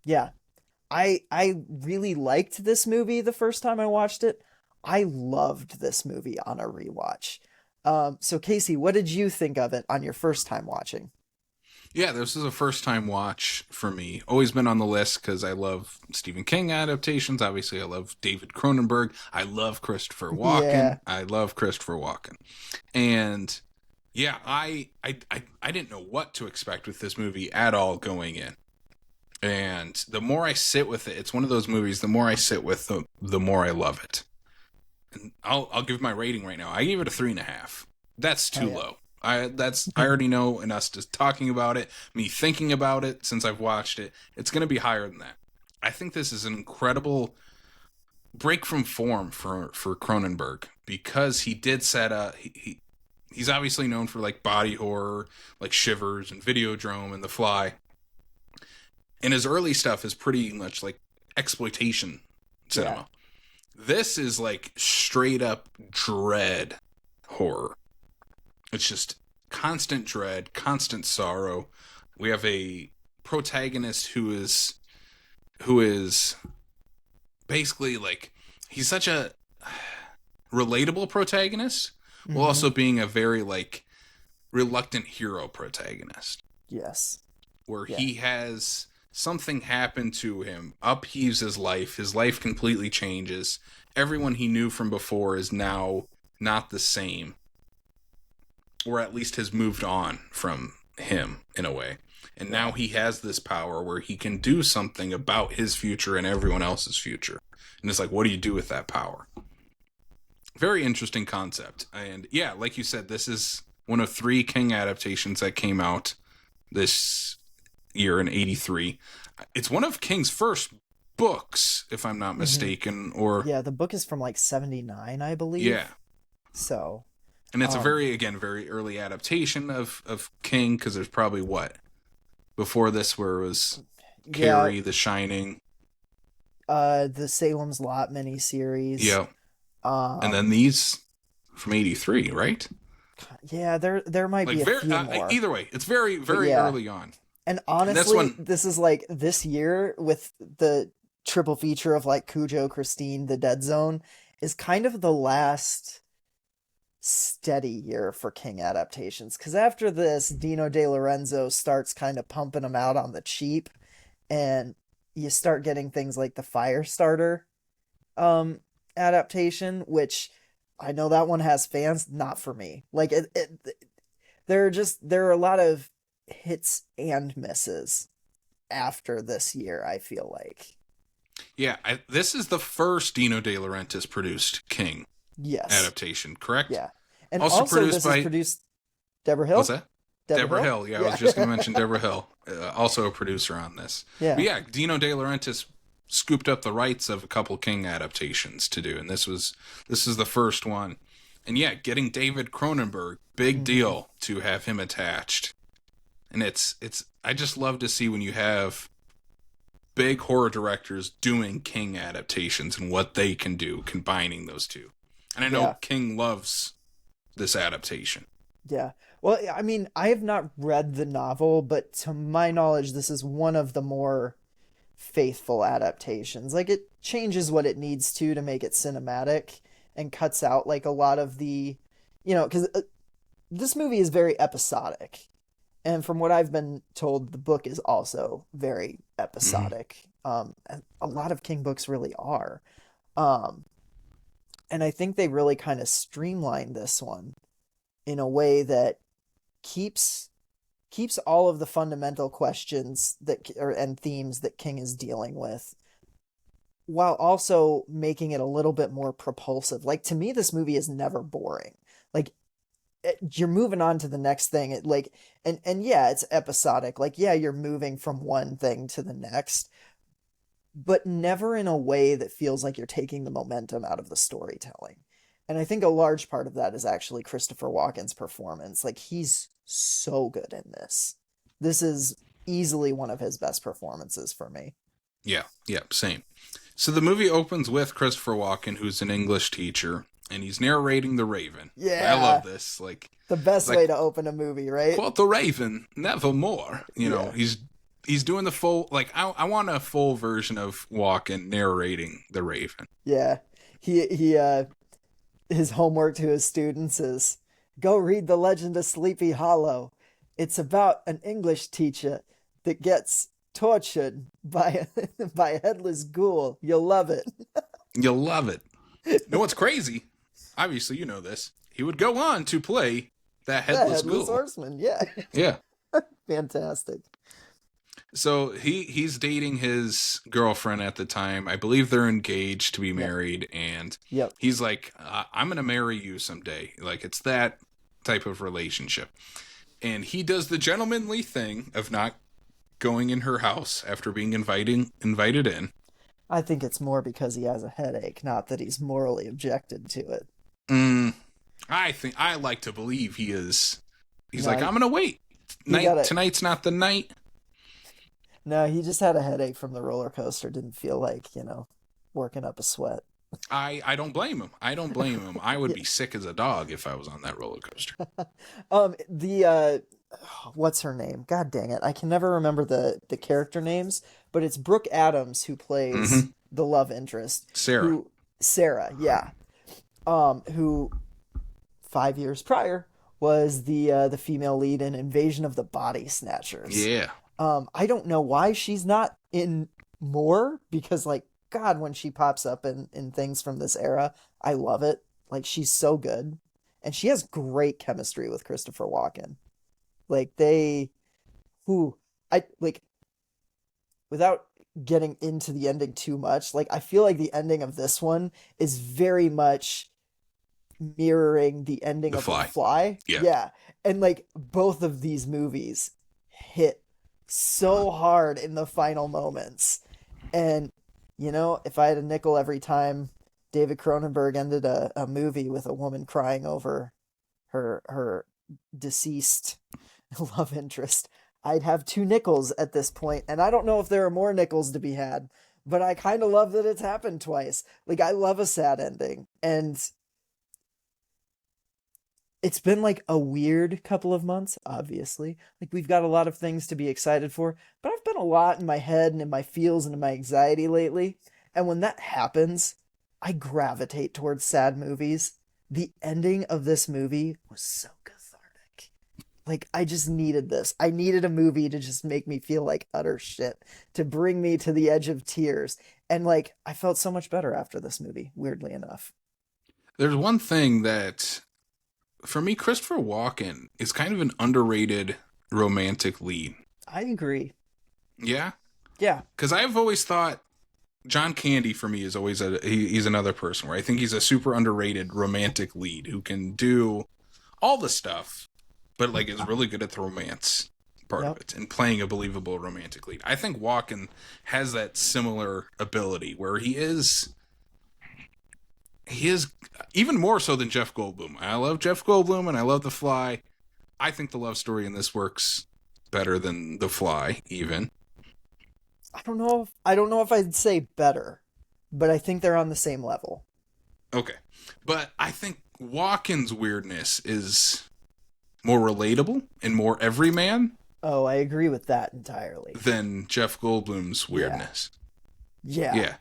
Yeah. I really liked this movie the first time I watched it. I loved this movie on a rewatch. So Casey, what did you think of it on your first time watching? Yeah, this is a first-time watch for me. Always been on the list because I love Stephen King adaptations. Obviously, I love David Cronenberg. I love Christopher Walken. Yeah. I love Christopher Walken. And yeah, I didn't know what to expect with this movie at all going in. And the more I sit with it, it's one of those movies, the more I sit with, the more I love it. And I'll give my rating right now. I gave it a 3.5. That's too low. I already know, and us just talking about it, me thinking about it since I've watched it, it's going to be higher than that. I think this is an incredible break from form for Cronenberg, because he did set up, he's obviously known for like body horror, like Shivers and Videodrome and The Fly. And his early stuff is pretty much like exploitation cinema. Yeah. This is like straight up dread horror. It's just constant dread, constant sorrow. We have a protagonist who is basically like, he's such a relatable protagonist, while also being a very like reluctant hero protagonist. Yes. Where he has something happen to him, upheaves his life completely changes. Everyone he knew from before is now not the same. Or at least has moved on from him in a way. And now he has this power where he can do something about his future and everyone else's future. And it's like, what do you do with that power? Very interesting concept. And yeah, like you said, this is one of 3 King adaptations that came out this year in 83. It's one of King's first books, if I'm not mistaken. Or yeah, the book is from like 79, I believe. Yeah. So... And it's a very early adaptation of King, because there's probably before this where it was Carrie, The Shining, the Salem's Lot miniseries. Yeah. And then these from 83, right? Yeah, there might be a few more. Either way, it's very early on. And honestly, this is like this year with the triple feature of like Cujo, Christine, The Dead Zone is kind of the last steady year for King adaptations. Because after this, Dino De Lorenzo starts kind of pumping them out on the cheap, and you start getting things like the Firestarter um adaptation, which I know that one has fans, not for me. Like there are a lot of hits and misses after this year, I feel like. Yeah, this is the first Dino De Laurentiis produced King Yes. adaptation, correct? Yeah. And Also also produced this is by produced Deborah Hill? what's that? Deborah Deborah Hill? Hill. Yeah, I Yeah. was just going to mention Deborah Hill, also a producer on this. But Yeah. yeah, Dino De Laurentiis scooped up the rights of a couple King adaptations to do, and this is the first one. And yeah, getting David Cronenberg, big Hmm. deal to have him attached. And it's I just love to see when you have big horror directors doing King adaptations and what they can do combining those two. And I know Yeah. King loves this adaptation. Yeah. Well, I mean, I have not read the novel, but to my knowledge, this is one of the more faithful adaptations. Like it changes what it needs to make it cinematic and cuts out like a lot of the, because this movie is very episodic. And from what I've been told, the book is also very Mm-hmm. episodic. And a lot of King books really are. Um, and I think they really kind of streamlined this one in a way that keeps all of the fundamental questions and themes that King is dealing with, while also making it a little bit more propulsive. Like to me, this movie is never boring. Like you're moving on to the next thing. And yeah, it's episodic. Like yeah, you're moving from one thing to the next, but never in a way that feels like you're taking the momentum out of the storytelling. And I think a large part of that is actually Christopher Walken's performance. Like he's so good in this. This is easily one of his best performances for me. Yeah, yeah, same. So the movie opens with Christopher Walken, who's an English teacher, and he's narrating The Raven. I love Yeah, this. the It's best way like to open a movie, right? quote the Raven, nevermore. Yeah. He's doing the full I want a full version of Walken narrating The Raven. Yeah. He his homework to his students is go read The Legend of Sleepy Hollow. It's about an English teacher that gets tortured by by a headless ghoul. You'll love it. You'll love it. You know what's crazy? Obviously, you know this. He would go on to play that The headless headless ghoul. horseman. Yeah. Yeah. Fantastic. So he's dating his girlfriend at the time. I believe they're engaged to be Yep. married, and Yep. he's like, "I'm gonna marry you someday." Like it's that type of relationship. And he does the gentlemanly thing of not going in her house after being invited in. I think it's more because he has a headache, not that he's morally objected to it. Mm, I like to believe he is. He's No, like, I'm gonna wait. he got it. Tonight's not the night. No, he just had a headache from the roller coaster. Didn't feel like, working up a sweat. I don't blame him. I don't blame him. I would Yeah. be sick as a dog if I was on that roller coaster. The what's her name? God dang it. I can never remember the character names, but it's Brooke Adams who plays Mm-hmm. the love interest, Sarah. who Sarah, yeah. Who 5 years prior was the female lead in Invasion of the Body Snatchers. Yeah. I don't know why she's not in more, because like God, when she pops up in things from this era, I love it. Like she's so good. And she has great chemistry with Christopher Walken. Like they who I like without getting into the ending too much, like I feel like the ending of this one is very much mirroring the ending The of The Fly. Fly. Yeah. Yeah. And like both of these movies hit so hard in the final moments. And if I had a nickel every time David Cronenberg ended a movie with a woman crying over her deceased love interest, I'd have two nickels at this point. And I don't know if there are more nickels to be had, but I kind of love that it's happened twice. Like I love a sad ending. And It's been like a weird couple of months, obviously. Like we've got a lot of things to be excited for, but I've been a lot in my head and in my feels and in my anxiety lately. And when that happens, I gravitate towards sad movies. The ending of this movie was so cathartic. Like I just needed this. I needed a movie to just make me feel like utter shit, to bring me to the edge of tears. And like I felt so much better after this movie, weirdly enough. There's one thing that, for me, Christopher Walken is kind of an underrated romantic lead. I agree. Yeah? Yeah. Because I've always thought John Candy for me is always he's another person where I think he's a super underrated romantic lead who can do all the stuff, but like is really good at the romance part of Yep. it and playing a believable romantic lead. I think Walken has that similar ability where he is even more so than Jeff Goldblum. I love Jeff Goldblum and I love The Fly. I think the love story in this works better than The Fly, even. I don't know if I'd say better, but I think they're on the same level. Okay. But I think Walken's weirdness is more relatable and more everyman Oh, I agree with that entirely. than Jeff Goldblum's Yeah. weirdness. Yeah. Yeah.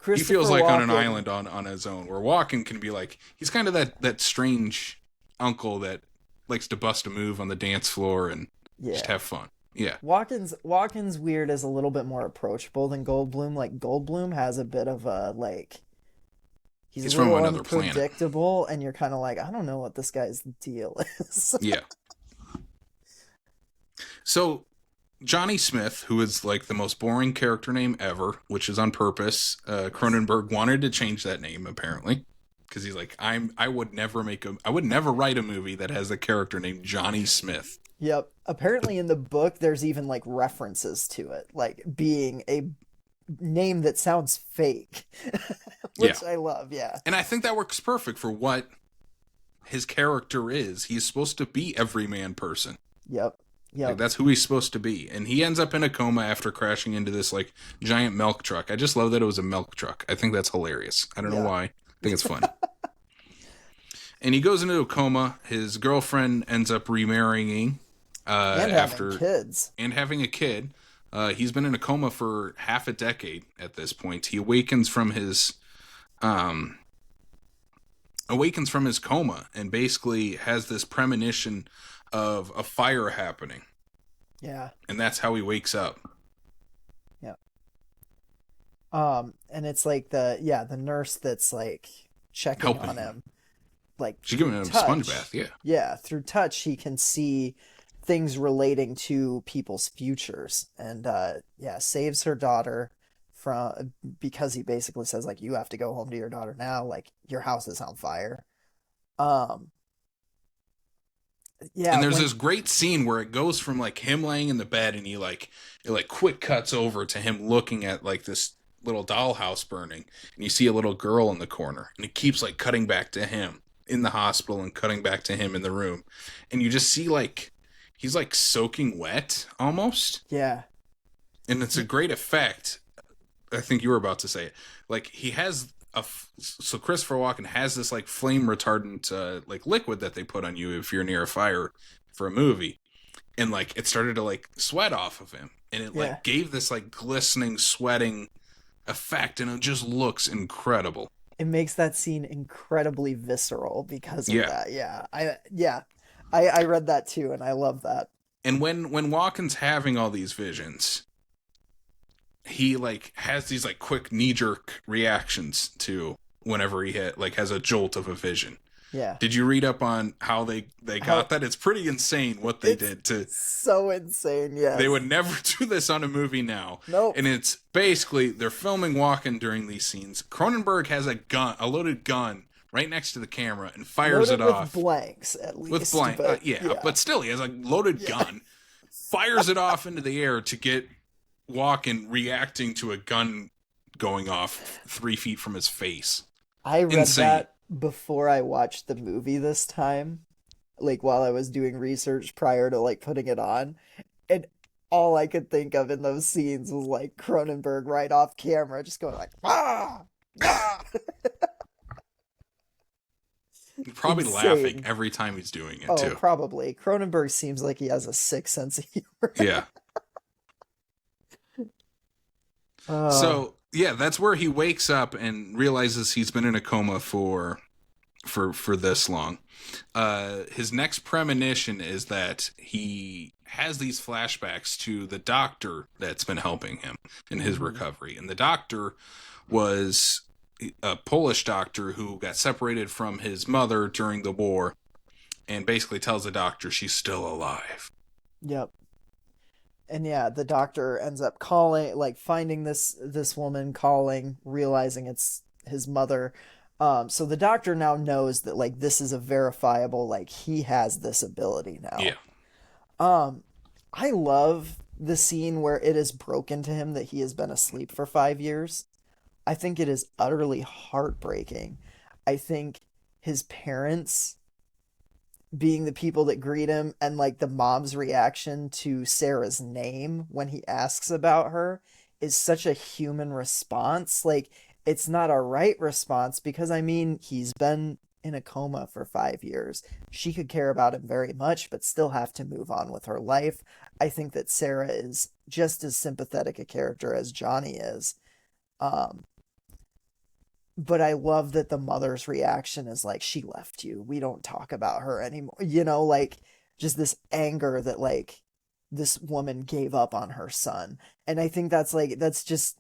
He feels Christopher like on an Walken. island on his own, where Walken can be like, he's kind of that strange uncle that likes to bust a move on the dance floor and just Yeah. have fun. Yeah. Walken's weird is a little bit more approachable than Goldblum. Like Goldblum has a bit of a like he's He's a from little another planet. unpredictable and you're kind of like I don't know what this guy's deal is. Yeah. So Johnny Smith, who is like the most boring character name ever, which is on purpose. Cronenberg wanted to change that name apparently because he's like, I would never write a movie that has a character named Johnny Smith. Yep. Apparently in the book there's even like references to it, like being a name that sounds fake, Yeah, which I love. Yeah. and I think that works perfect for what his character is. He's supposed to be everyman person. Yep. Like Yep. that's who he's supposed to be, and he ends up in a coma after crashing into this like giant milk truck. I just love that it was a milk truck. I think that's hilarious. I don't know Yeah. why. I think it's funny. And he goes into a coma. His girlfriend ends up remarrying And having after kids. and having a kid. He's been in a coma for half a decade at this point. He um, awakens from his coma and basically has this premonition of a fire happening, Yeah. and that's how he wakes up. Yeah. And it's like the nurse that's like checking Helping on him. him, like She's through giving him a sponge touch. bath. Yeah, Yeah, through touch he can see things relating to people's futures, and yeah, saves her daughter from because he basically says like you have to go home to your daughter now, like your house is on fire. Um, yeah, and there's when this great scene where it goes from like him laying in the bed, and it like quick cuts over to him looking at like this little dollhouse burning, and you see a little girl in the corner, and it keeps like cutting back to him in the hospital and cutting back to him in the room, and you just see like he's like soaking wet almost, yeah, and it's a great effect. I think you were about to say it. Like he has so Christopher Walken has this like flame retardant like liquid that they put on you if you're near a fire for a movie, and like it started to like sweat off of him, and it yeah. like gave this like glistening sweating effect, and it just looks incredible. It makes that scene incredibly visceral because of Yeah. that. I read that too, and I love that. And when Walken's having all these visions, he like has these like quick knee jerk reactions to whenever like has a jolt of a vision. Yeah. Did you read up on how they How got that? It's pretty insane what they it's did to. so insane, yes. They would never do this on a movie now. Nope. And it's basically they're filming Walken during these scenes. Cronenberg has a loaded gun right next to the camera and fires Loaded it with off blanks at least. with blank. But, Yeah, but still, he has a loaded gun, fires it off into the air to get Walken reacting to a gun going off 3 feet from his face. I read Insane. that before I watched the movie this time, like while I was doing research prior to like putting it on, and all I could think of in those scenes was like Cronenberg right off camera, just going like ah, ah. Probably laughing Insane. every time he's doing it Oh, too. probably. Cronenberg seems like he has a sick sense of humor. Yeah. Oh, So yeah, that's where he wakes up and realizes he's been in a coma for this long. His next premonition is that he has these flashbacks to the doctor that's been helping him in his hmm recovery, and the doctor was a Polish doctor who got separated from his mother during the war, and basically tells the doctor she's still alive. yep. And yeah, the doctor ends up calling, like finding this woman, calling, realizing it's his mother. So the doctor now knows that like this is a verifiable, like he has this ability Yeah, now. Um, I love the scene where it is broken to him that he has been asleep for 5 years. I think it is utterly heartbreaking. I think his parents being the people that greet him and like the mom's reaction to Sarah's name when he asks about her is such a human response. Like it's not a right response because I mean, he's been in a coma for 5 years. She could care about him very much but still have to move on with her life. I think that Sarah is just as sympathetic a character as Johnny is. Um but I love that the mother's reaction is like, she left you. We don't talk about her anymore. Like just this anger that like this woman gave up on her son. And I think that's like, that's just,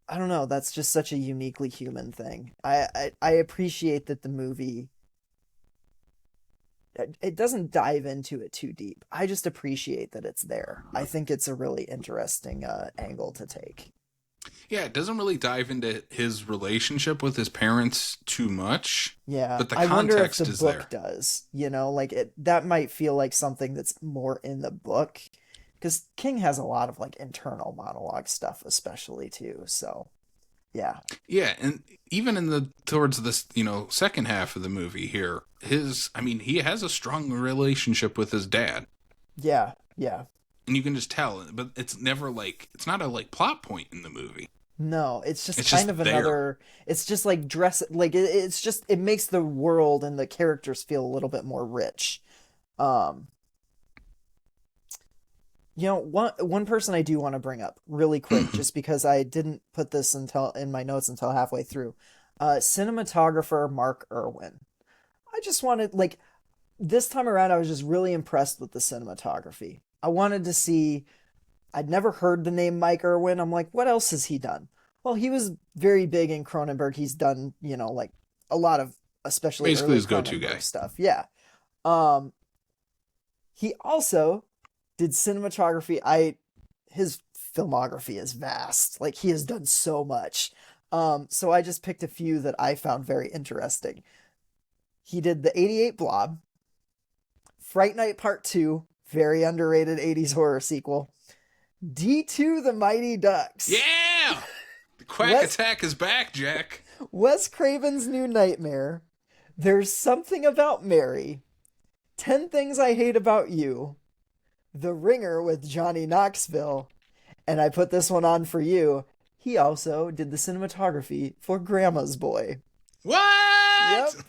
I don't know, that's just such a uniquely human thing. I appreciate that the movie, it doesn't dive into it too deep. I just appreciate that it's there. I think it's a really interesting angle to take. yeah. It doesn't really dive into his relationship with his parents too much, Yeah, but the I wonder if the context is book there. does, like it that might feel like something that's more in the book because King has a lot of like internal monologue stuff especially too. So, yeah. Yeah, and even in the towards this, second half of the movie here, I mean, he has a strong relationship with his dad, Yeah, yeah. and you can just tell. But it's not a like plot point in the movie. No, it's just It's kind just of there. another it's just like it's just it makes the world and the characters feel a little bit more rich. Um one person I do want to bring up really quick, just because I didn't put this until in my notes until halfway through. Cinematographer Mark Irwin. I just wanted like this time around I was just really impressed with the cinematography. I wanted to see I'd never heard the name Mike Irwin. I'm like, what else has he done? Well, he was very big in Cronenberg. He's done, like a lot of especially Basically, early his go-to Cronenberg guy. stuff. Yeah. Um he also did cinematography. I His filmography is vast. Like he has done so much. So I just picked a few that I found very interesting. He did the 88 Blob, Fright Night Part 2, very underrated 80s horror sequel. D2 The Mighty Ducks. Yeah, the Quack Wes Attack is back, Jack. Wes Craven's New Nightmare. There's Something About Mary. 10 Things I Hate About You. The Ringer with Johnny Knoxville. And I put this one on for you. He also did the cinematography for Grandma's Boy. What? Yep.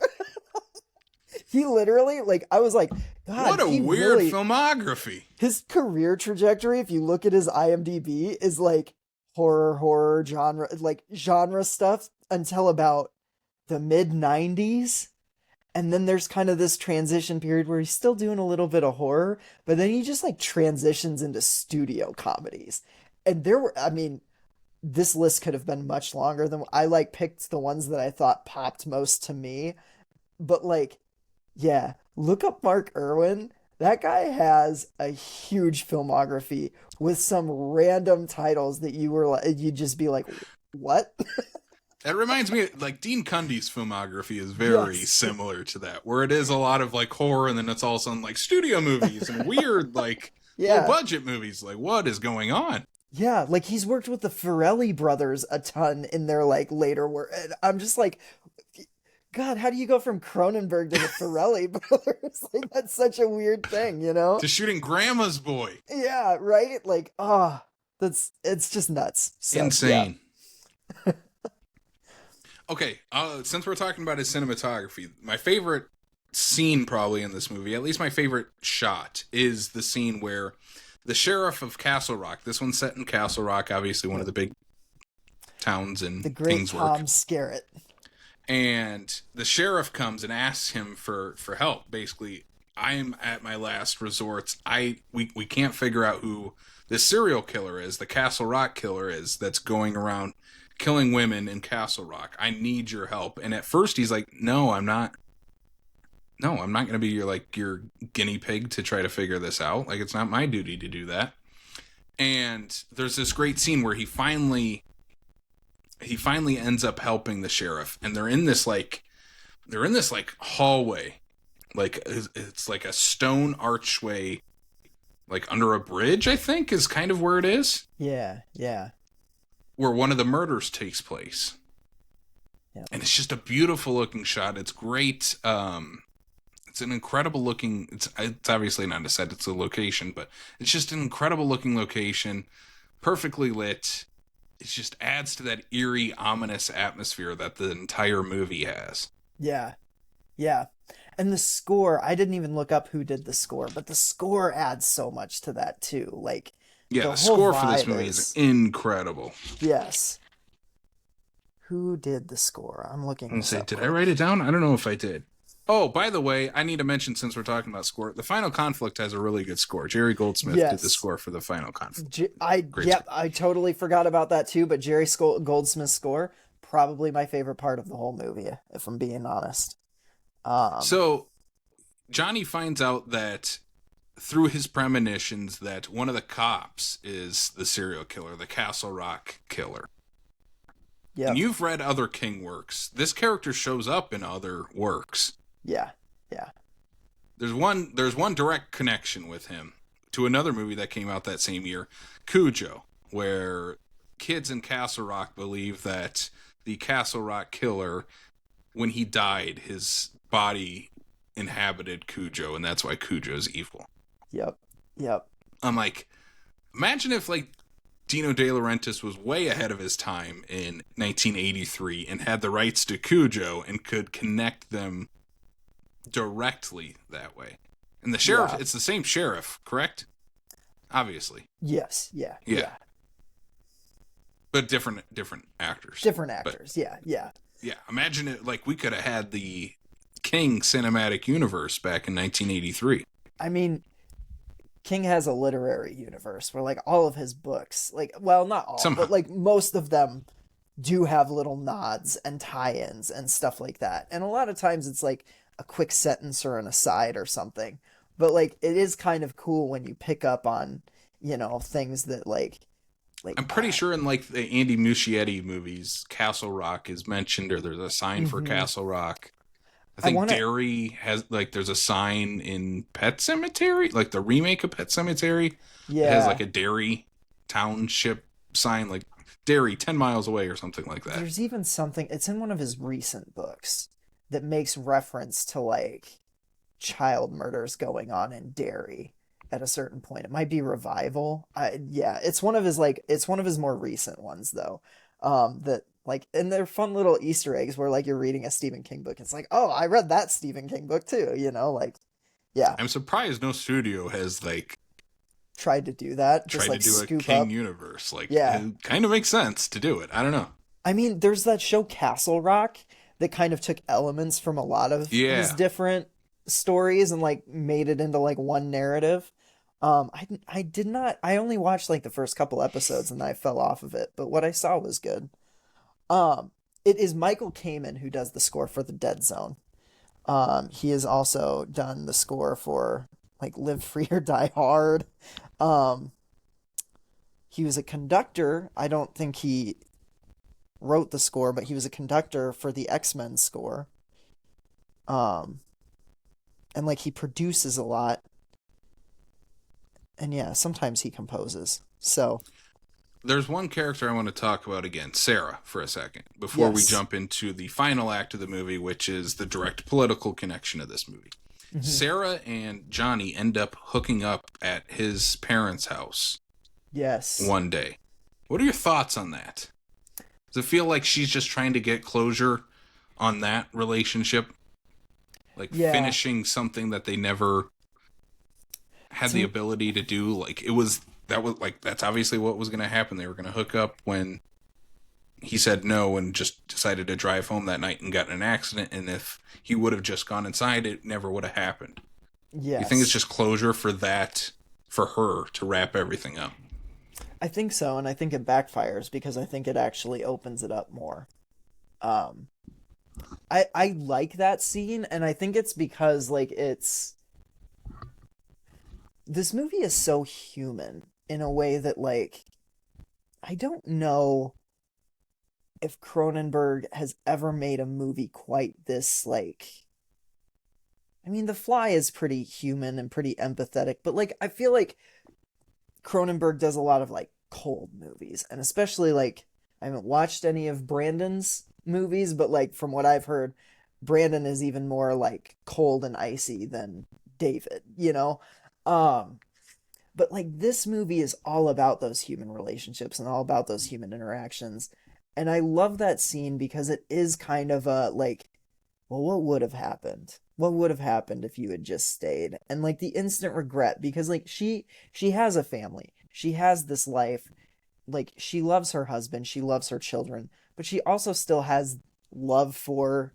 He literally, like, I was like, God, What a he weird really, filmography. his career trajectory, if you look at his IMDb, is like horror, genre stuff until about the mid 90s. And then there's kind of this transition period where he's still doing a little bit of horror, but then he just like transitions into studio comedies. And I mean, this list could have been much longer than I like picked the ones that I thought popped most to me. But like, yeah, look up Mark Irwin. That guy has a huge filmography with some random titles that you'd just be like, what? That reminds me, like Dean Cundy's filmography is very Yes. similar to that, where it is a lot of like horror, and then it's also in like studio movies and weird like low Yeah. budget movies. Like, what is going on? Yeah, like he's worked with the Farrelly brothers a ton in their like later work. And I'm just like, God, how do you go from Cronenberg to the Farrelly brothers? Like that's such a weird thing, you know? To shooting Grandma's Boy. Yeah, right? Like, it's just nuts. So yeah. Insane. Okay, since we're talking about his cinematography, my favorite scene probably in this movie, at least my favorite shot, is the scene where the sheriff of Castle Rock, this one's set in Castle Rock, obviously one of the big towns in The great Kingswork, Tom Skerritt. and the sheriff comes and asks him for help. Basically, I'm at my last resort. We can't figure out who the serial killer is, the Castle Rock killer is, that's going around killing women in Castle Rock. I need your help. And at first he's like, no, I'm not. No, I'm not going to be your guinea pig to try to figure this out. Like, it's not my duty to do that. And there's this great scene where he finally ends up helping the sheriff, and they're in this hallway, like it's like a stone archway, like under a bridge, I think is kind of where it is. Yeah, yeah. Where one of the murders takes place. Yep. And it's just a beautiful looking shot. It's great. It's an incredible looking. It's obviously not a set. It's a location, but it's just an incredible looking location, perfectly lit. It just adds to that eerie, ominous atmosphere that the entire movie has. Yeah, yeah. And the score, I didn't even look up who did the score, but the score adds so much to that too. Like, yeah, the score for this movie is incredible. Yes. Who did the score? I'm looking. Did I write it down? I don't know if I did. Oh, by the way, I need to mention, since we're talking about score, The Final Conflict has a really good score. Jerry Goldsmith did the score for The Final Conflict. I totally forgot about that too, but Jerry Goldsmith's score, probably my favorite part of the whole movie, if I'm being honest. So, Johnny finds out that through his premonitions that one of the cops is the serial killer, the Castle Rock killer. Yeah. And you've read other King works. This character shows up in other works. Yeah, yeah. There's one direct connection with him to another movie that came out that same year, Cujo, where kids in Castle Rock believe that the Castle Rock killer, when he died, his body inhabited Cujo, and that's why Cujo's evil. Yep. I'm like, imagine if Dino De Laurentiis was way ahead of his time in 1983 and had the rights to Cujo and could connect them directly that way. And the sheriff, it's the same sheriff, correct? Obviously. Yes, yeah. But different actors. Yeah. Yeah, imagine it, we could have had the King cinematic universe back in 1983. I mean, King has a literary universe where all of his books, not all, somehow, but most of them do have little nods and tie-ins and stuff like that. And a lot of times it's a quick sentence or an aside or something. But it is kind of cool when you pick up on, things that I'm pretty sure in the Andy Muschietti movies, Castle Rock is mentioned, or there's a sign for Castle Rock. I think Derry has there's a sign in Pet Sematary, the remake of Pet Sematary. Yeah, it has a Derry township sign, Derry 10 miles away or something like that. There's even something, it's in one of his recent books that makes reference to child murders going on in Derry at a certain point. It might be Revival. It's one of his more recent ones though. That and they're fun little Easter eggs where you're reading a Stephen King book. It's oh, I read that Stephen King book too, yeah. I'm surprised no studio has tried to do that. Tried to do a King universe. Yeah. It kind of makes sense to do it. I don't know. I mean, there's that show Castle Rock that kind of took elements from a lot of his different stories and made it into one narrative. I only watched the first couple episodes and I fell off of it, but what I saw was good. It is Michael Kamen who does the score for The Dead Zone. He has also done the score for Live Free or Die Hard. He was a conductor. I don't think he wrote the score, but he was a conductor for the X-Men score. And he produces a lot. And yeah, sometimes he composes. So there's one character I want to talk about again, Sarah, for a second, before we jump into the final act of the movie, which is the direct political connection of this movie. Mm-hmm. Sarah and Johnny end up hooking up at his parents' house. Yes. One day. What are your thoughts on that? Does it feel like she's just trying to get closure on that relationship? Like Yeah. finishing something that they never had the To, ability to do. Like that was like that's obviously what was going to happen. They were going to hook up when he said no and just decided to drive home that night and got in an accident. And if he would have just gone inside, it never would have happened. You think it's yes. just closure for that, for her to wrap everything up? I think so, and I think it backfires because I think it actually opens it up more. Um, I like that scene, and I think it's because like it's this movie is so human in a way that like I don't know if Cronenberg has ever made a movie quite this like I mean The Fly is pretty human and pretty empathetic, but like I feel like Cronenberg does a lot of like cold movies, and especially like I haven't watched any of Brandon's movies, but like from what I've heard, Brandon is even more like cold and icy than David, you know? Um, but like this movie is all about those human relationships and all about those human interactions. And I love that scene because it is kind of a like, well, what would have happened? What would have happened if you had just stayed? And like the instant regret because like she has a family. She has this life. Like she loves her husband, she loves her children, but she also still has love for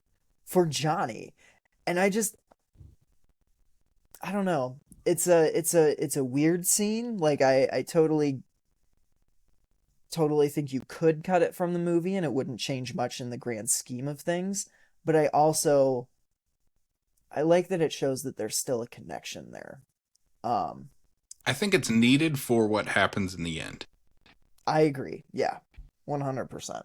Johnny. And I don't know. It's a weird scene. Like I totally think you could cut it from the movie and it wouldn't change much in the grand scheme of things, but I like that it shows that there's still a connection there. Um, I think it's needed for what happens in the end. I agree. Yeah. 100%.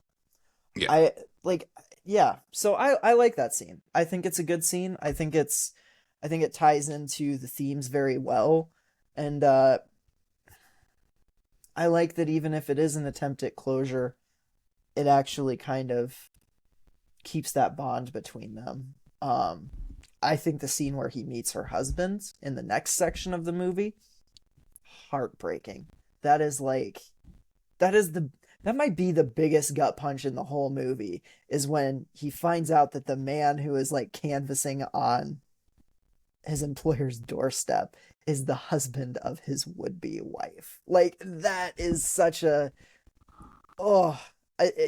Yeah. I like yeah. So I like that scene. I think it's a good scene. I think it ties into the themes very well. And I like that even if it is an attempt at closure, it actually kind of keeps that bond between them. I think the scene where he meets her husband in the next section of the movie, heartbreaking. That is like that is the that might be the biggest gut punch in the whole movie is when he finds out that the man who is like canvassing on his employer's doorstep is the husband of his would-be wife. Like that is such a oh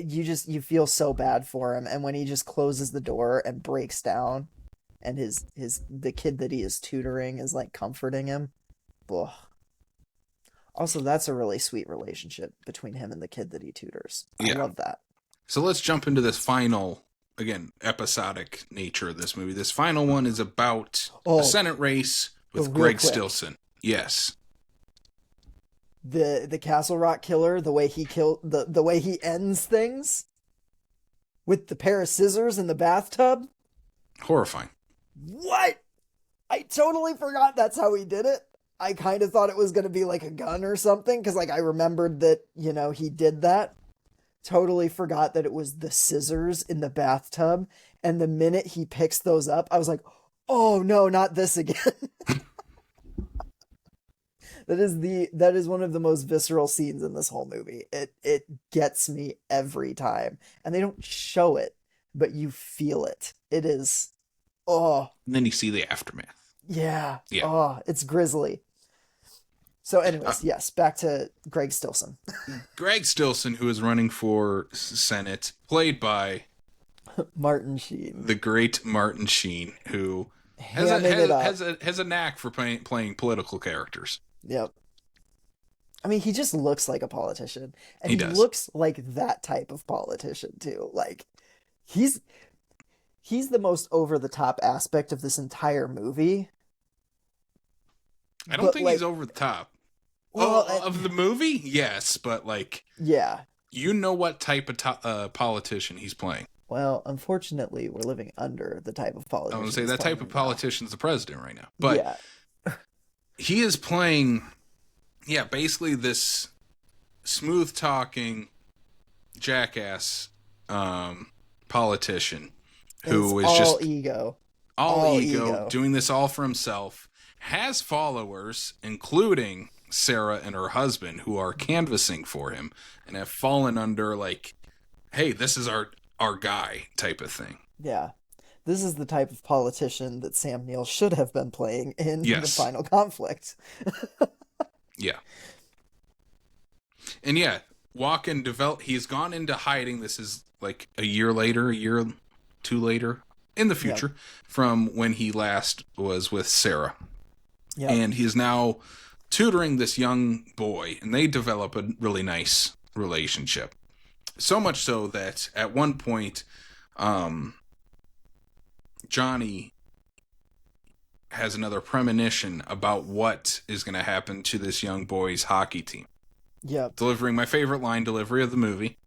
you feel so bad for him, and when he just closes the door and breaks down and his the kid that he is tutoring is like comforting him. Ugh. Also, that's a really sweet relationship between him and the kid that he tutors. I Yeah. love that. So let's jump into this final, again, episodic nature of this movie. This final one is about a Oh, Senate race but with real Greg quick, Stilson. Yes. the Castle Rock killer, the way he ends things with the pair of scissors in the bathtub. Horrifying. What? I totally forgot that's how he did it. I kind of thought it was going to be like a gun or something because like I remembered that, you know, he did that. Totally forgot that it was the scissors in the bathtub, and the minute he picks those up, I was like, "Oh no, not this again." That is one of the most visceral scenes in this whole movie. It gets me every time. And they don't show it, but you feel it. It is oh, And then you see the aftermath. yeah. Yeah. Oh, it's grisly. So Uh, anyways, yes, back to Greg Stilson. Greg Stilson, who is running for Senate, played by Martin Sheen. the great Martin Sheen, who Hamming it up. has a knack for playing political characters. Yep. I mean, he just looks like a politician, and He he does. looks like that type of politician too. Like he's he's the most over the top aspect of this entire movie. I don't But think he's like, over the top. well, Oh, of the movie, yes, but like yeah. you know what type of politician he's playing. Well, unfortunately, we're living under the type of I politician would say he's that playing type of now. politician's the president right now. But Yeah, he is playing, yeah, basically this smooth talking jackass politician it's who is all just ego, all all ego, ego. doing this all for himself, has followers, including Sarah and her husband, who are canvassing for him and have fallen under like hey, this is our guy type of thing. Yeah. This is the type of politician that Sam Neill should have been playing in the Yes. final conflict. Yeah. And yeah, Walken he's gone into hiding. This is like a year later, a year two later in the Yep. future from when he last was with Sarah. Yep. And he's now tutoring this young boy, and they develop a really nice relationship. So much so that at one point, um, Johnny has another premonition about what is going to happen to this young boy's hockey team. Yep. Delivering my favorite line delivery of the movie.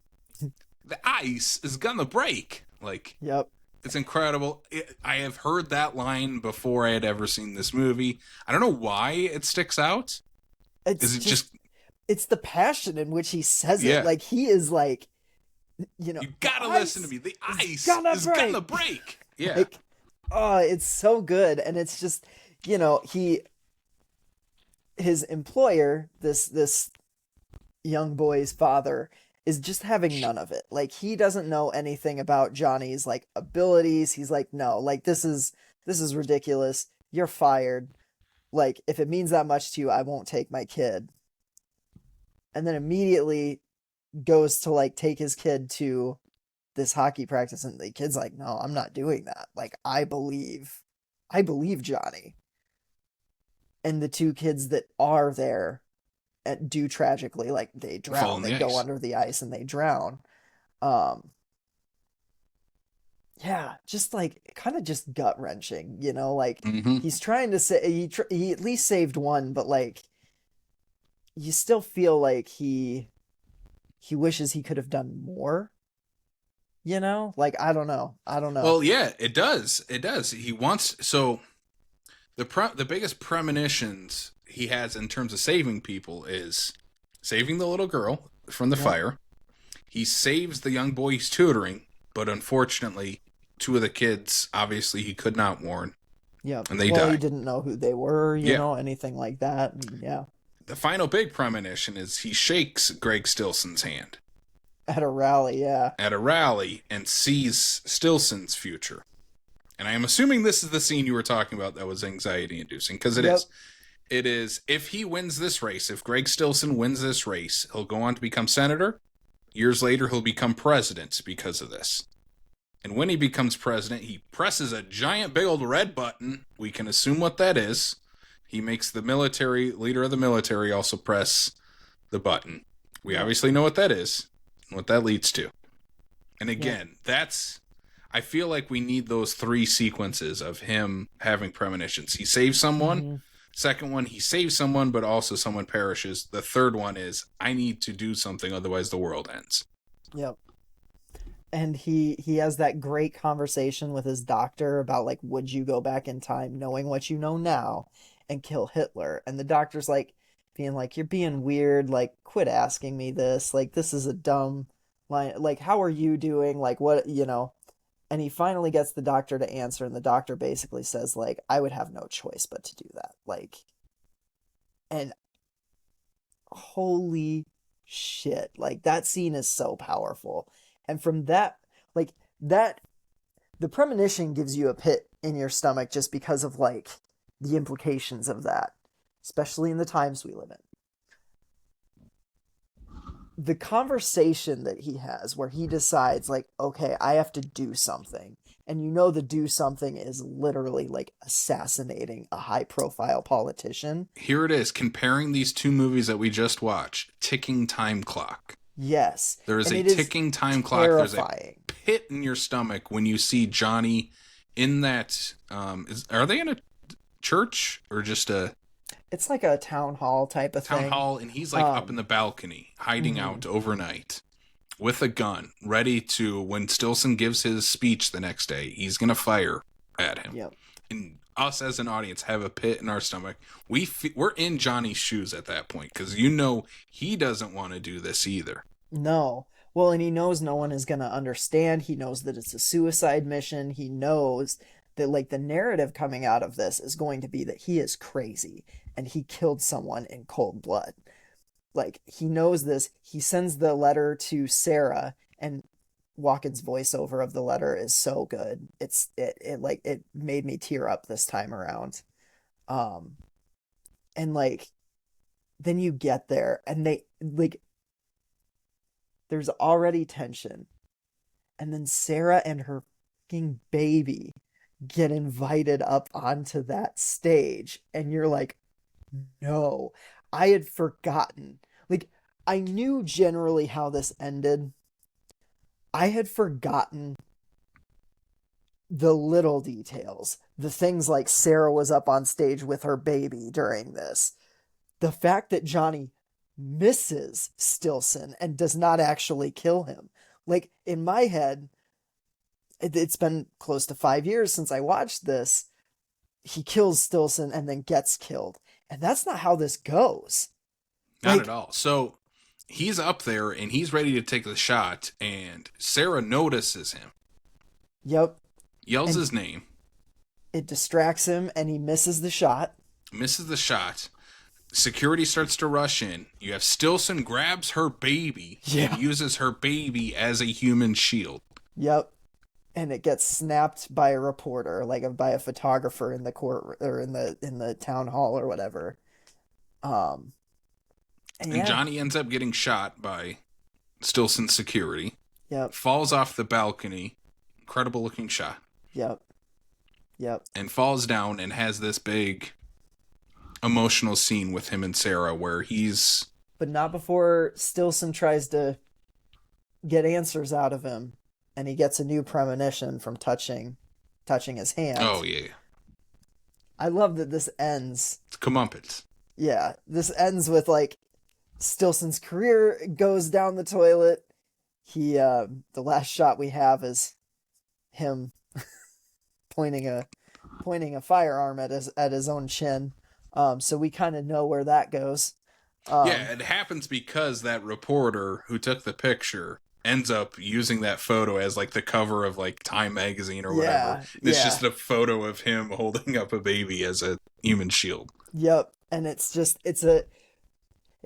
The ice is gonna break. Like, Yep. it's incredible. I have heard that line before I had ever seen this movie. I don't know why it sticks out. It's Is it just it's the passion in which he says yeah? it. Like he is like, You the gotta ice listen to me. The ice gonna is break. gonna break. Yeah. Like, oh, it's so good. And it's just, his employer, this young boy's father, is just having none of it. Like he doesn't know anything about Johnny's like abilities. He's like, no, like this is ridiculous. You're fired. Like if it means that much to you, I won't take my kid. And then immediately goes to like take his kid to this hockey practice, and the kid's like, no, I'm not doing that. Like I believe Johnny. And the two kids that are there do tragically, like they Fall drown, in they the go ice. under the ice and they drown. um yeah, just like kind of just gut wrenching, like Mm-hmm. he's trying to say he at least saved one, but like you still feel like he wishes he could have done more, like I don't know. Well, yeah, it does. It does. He wants so the biggest premonitions he has in terms of saving people is saving the little girl from the Yep. fire. He saves the young boy he's tutoring, but unfortunately, two of the kids obviously he could not warn, Yep. and they Well, he die. didn't know who they were, Yeah. anything like that. And yeah. The final big premonition is he shakes Greg Stilson's hand At a rally, yeah. at a rally and sees Stilson's future. And I am assuming this is the scene you were talking about that was anxiety inducing, because it Yep. is. It is, if he wins this race, if Greg Stilson wins this race, he'll go on to become senator. Years later, he'll become president because of this. And when he becomes president, he presses a giant big old red button. We can assume what that is. He makes the leader of the military also press the button. We Yep. obviously know what that is and what that leads to. And again, I feel like we need those three sequences of him having premonitions. He saves someone. Mhm. Second one, he saves someone, but also someone perishes. The third one is, I need to do something, otherwise the world ends. Yep. And he has that great conversation with his doctor about like, would you go back in time knowing what you know now and kill Hitler? And the doctor's like being like, you're being weird, like quit asking me this. Like this is a dumb line. Like how are you doing? Like what, And he finally gets the doctor to answer, and the doctor basically says like, I would have no choice but to do that. Like, and holy shit, like that scene is so powerful. And from that, like that, the premonition gives you a pit in your stomach just because of like the implications of that, especially in the times we live in. The conversation that he has where he decides like, okay, I have to do something, and the do something is literally like assassinating a high profile politician. Here it is, comparing these two movies that we just watched. Ticking time clock. Yes. There is And a it is ticking time clock. There's a terrifying. pit in your stomach when you see Johnny in that. Are they in a church or just a It's like a town hall type of town thing. hall? And he's like up in the balcony, hiding out overnight with a gun, ready to, when Stilson gives his speech the next day, he's going to fire at him. Yep. And us as an audience have a pit in our stomach. We're in Johnny's shoes at that point, because he doesn't want to do this either. No. Well, and he knows no one is going to understand. He knows that it's a suicide mission. He knows that like the narrative coming out of this is going to be that he is crazy and he killed someone in cold blood. Like he knows this. He sends the letter to Sarah, and Walken's voiceover of the letter is so good. It made me tear up this time around. Um, and like then you get there and they like there's already tension, and then Sarah and her fucking baby get invited up onto that stage, and you're like, no, I had forgotten. Like, I knew generally how this ended. I had forgotten the little details, the things like Sarah was up on stage with her baby during this. The fact that Johnny misses Stilson and does not actually kill him. Like, in my head, it's been close to 5 years since I watched this. He kills Stilson and then gets killed. And that's not how this goes. Not at Like, all. So he's up there and he's ready to take the shot, and Sarah notices him, yep. yells And his name, it distracts him and he misses the shot. misses the shot. Security starts to rush in. You have Stilson grabs her baby Yeah. and uses her baby as a human shield. Yep. And it gets snapped by a reporter, by a photographer in the court or in the town hall or whatever. Um and And yeah. Johnny ends up getting shot by Stilson's security. Yep. Falls off the balcony. Incredible looking shot. Yep. Yep. And falls down and has this big emotional scene with him and Sarah where he's... But not before Stilson tries to get answers out of him, and he gets a new premonition from touching his hand. Oh, yeah. I love that this ends. It's comeuppance. Yeah, this ends with like Stilson's career goes down the toilet. The last shot we have is him pointing a firearm at his own chin. So we kind of know where that goes. Yeah, it happens because that reporter who took the picture ends up using that photo as like the cover of like Time magazine or whatever. It's just a photo of him holding up a baby as a human shield. Yep. And it's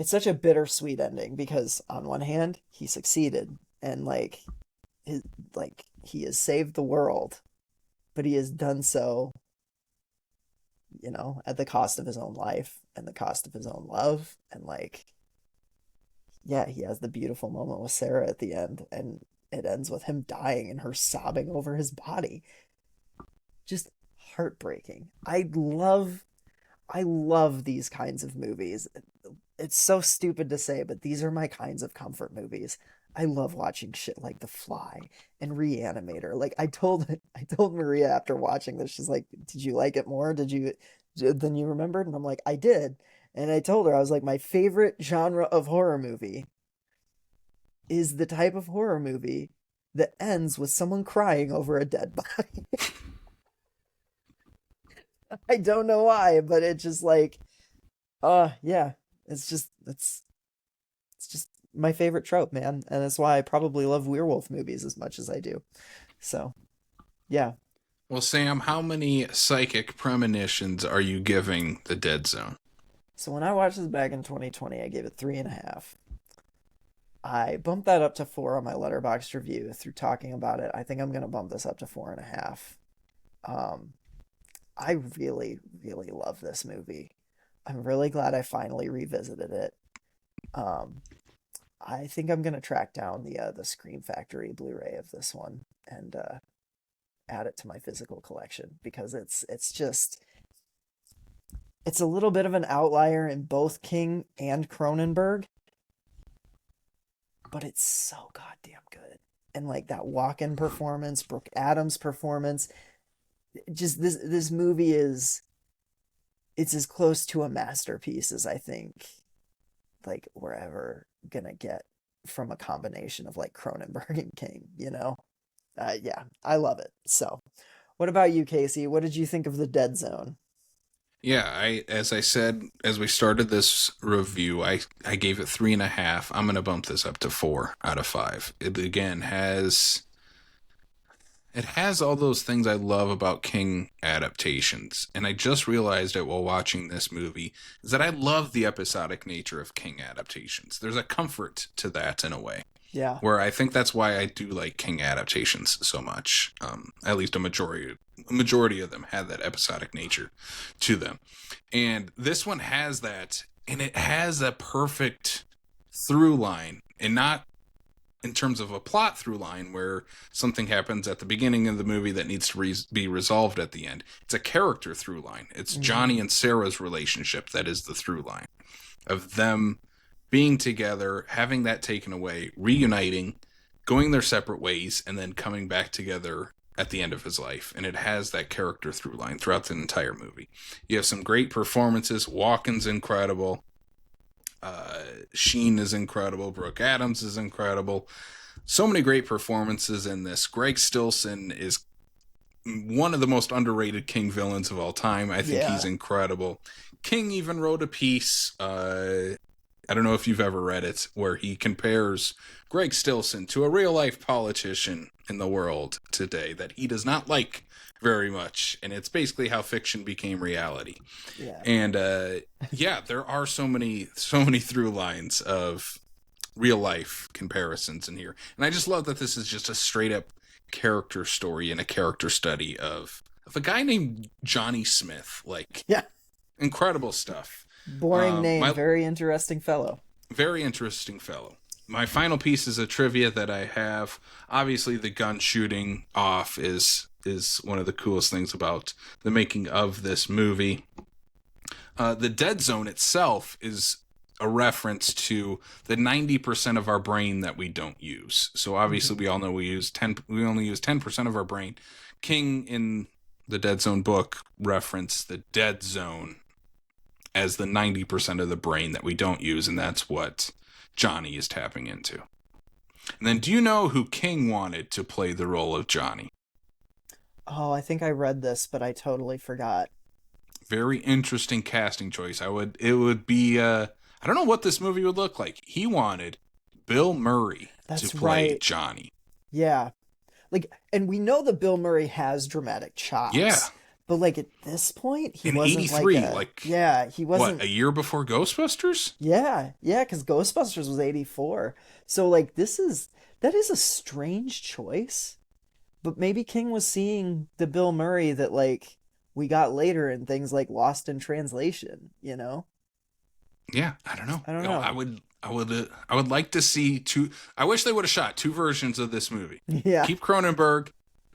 such a bittersweet ending because on one hand he succeeded and he has saved the world, but he has done so, at the cost of his own life and the cost of his own love. And he has the beautiful moment with Sarah at the end, and it ends with him dying and her sobbing over his body. Just heartbreaking. I love these kinds of movies. It's so stupid to say, but these are my kinds of comfort movies. I love watching shit like The Fly and Reanimator. Like I told Maria after watching this, she's like, "Did you like it more? Than you remembered?" And I'm like, "I did." And I told her, I was like, my favorite genre of horror movie is the type of horror movie that ends with someone crying over a dead body. I don't know why, but it just yeah, it's just my favorite trope, man, and that's why I probably love werewolf movies as much as I do. So, yeah. Well, Sam, how many psychic premonitions are you giving The Dead Zone? So when I watched this back in 2020, I gave it 3.5. I bumped that up to 4 on my Letterboxd review through talking about it. I think I'm gonna bump this up to 4.5. I really, really love this movie. I'm really glad I finally revisited it. I think I'm gonna track down the Scream Factory Blu-ray of this one and add it to my physical collection because it's a little bit of an outlier in both King and Cronenberg, but it's so goddamn good. And that Walken performance, Brooke Adams performance, just this movie it's as close to a masterpiece as I think we're ever gonna get from a combination of Cronenberg and King, yeah, I love it. So what about you, Casey? What did you think of The Dead Zone? Yeah, as I said, as we started this review, I gave it 3.5. I'm going to bump this up to 4 out of 5. It again has all those things I love about King adaptations. And I just realized it while watching this movie, is that I love the episodic nature of King adaptations. There's a comfort to that in a way. Yeah. Where I think that's why I do like King adaptations so much. At least a majority of them had that episodic nature to them, and this one has that, and it has a perfect through line, and not in terms of a plot through line where something happens at the beginning of the movie that needs to be resolved at the end. It's a character through line. It's Johnny and Sarah's relationship that is the through line of them being together, having that taken away, reuniting, going their separate ways, and then coming back together at the end of his life. And it has that character through line throughout the entire movie. You have some great performances. Walken's incredible. Sheen is incredible. Brooke Adams is incredible. So many great performances in this. Greg Stillson is one of the most underrated King villains of all time. I think he's incredible. King even wrote a piece, I don't know if you've ever read it, where he compares Greg Stillson to a real-life politician in the world today that he does not like very much, and it's basically how fiction became reality. Yeah. And there are so many through lines of real life comparisons in here, and I just love that this is just a straight up character story and a character study of a guy named Johnny Smith. Like, incredible stuff. Boring name, very interesting fellow. Very interesting fellow. My final piece is a trivia that I have. Obviously, the gun shooting off is one of the coolest things about the making of this movie. The dead zone itself is a reference to the 90% of our brain that we don't use. So obviously we all know we only use 10% of our brain. King in the Dead Zone book referenced the dead zone as the 90% of the brain that we don't use, and that's what Johnny is tapping into. And then do you know who King wanted to play the role of Johnny? Oh, I think I read this, but I totally forgot. Very interesting casting choice. It would be I don't know what this movie would look like. He wanted Bill Murray to play Johnny. Yeah. Like, and we know that Bill Murray has dramatic chops. Yeah. But like at this point, he in wasn't 83, he wasn't. What, a year before Ghostbusters? Yeah, because Ghostbusters was 84. So like that is a strange choice. But maybe King was seeing the Bill Murray that like we got later in things like Lost in Translation, you know? Yeah, I don't know. I don't know. I would like to see two. I wish they would have shot two versions of this movie. Yeah. Keep Cronenberg,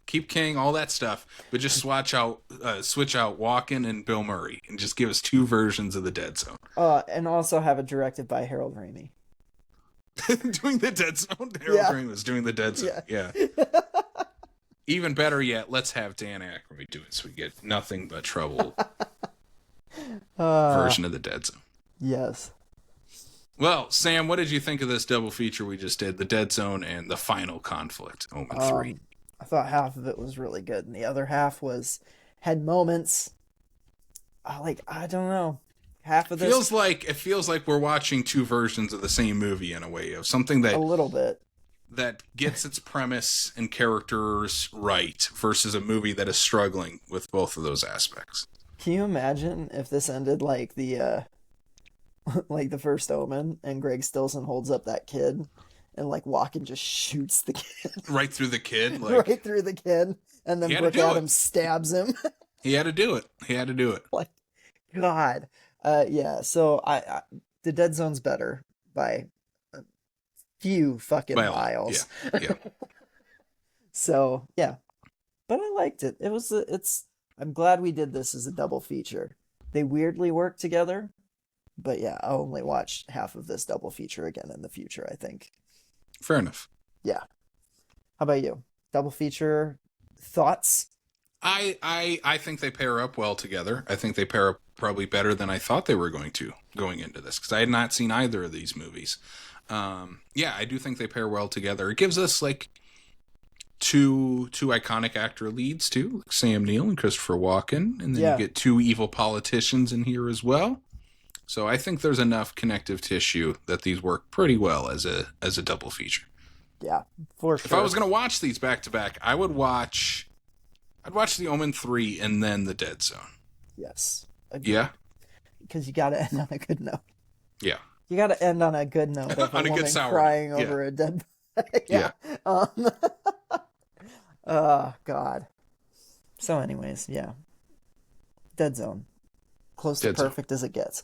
keep King, all that stuff, but just switch out Walken and Bill Murray, and just give us two versions of the Dead Zone. And also have it directed by Harold Ramis. Doing the Dead Zone. Harold Ramis was doing the Dead Zone. Yeah. Even better yet, let's have Dan Aykroyd do it, so we get nothing but trouble. Version of the Dead Zone. Yes. Well, Sam, what did you think of this double feature we just did? The Dead Zone and the final conflict, Omen 3. I thought half of it was really good, and the other half had moments. I don't know. Half of this it feels like we're watching two versions of the same movie in a way, of something that a little bit that gets its premise and characters right versus a movie that is struggling with both of those aspects. Can you imagine if this ended like the like the first Omen, and Greg Stillson holds up that kid, and like Walken just shoots the kid right through the kid, right through the kid, and then Brooke Adams stabs him. He had to do it. Like, God, yeah. So I the Dead Zone's better by a few fucking miles. Yeah. So yeah, but I liked it. I'm glad we did this as a double feature. They weirdly work together. But yeah, I'll only watch half of this double feature again in the future, I think. Fair enough. Yeah. How about you? Double feature thoughts? I think they pair up well together. I think they pair up probably better than I thought they were going into this, because I had not seen either of these movies. I do think they pair well together. It gives us like two iconic actor leads too, like Sam Neill and Christopher Walken, and then you get two evil politicians in here as well. So I think there's enough connective tissue that these work pretty well as a double feature. Yeah, for sure. If I was going to watch these back to back, I'd watch the Omen 3 and then the Dead Zone. Yes. Agreed. Yeah. Because you got to end on a good note. Yeah. You got to end on a good note. On a good sour crying over a dead Yeah. Yeah, Um, oh God. So, anyways, yeah, Dead Zone, close to Dead Zone. perfect as it gets.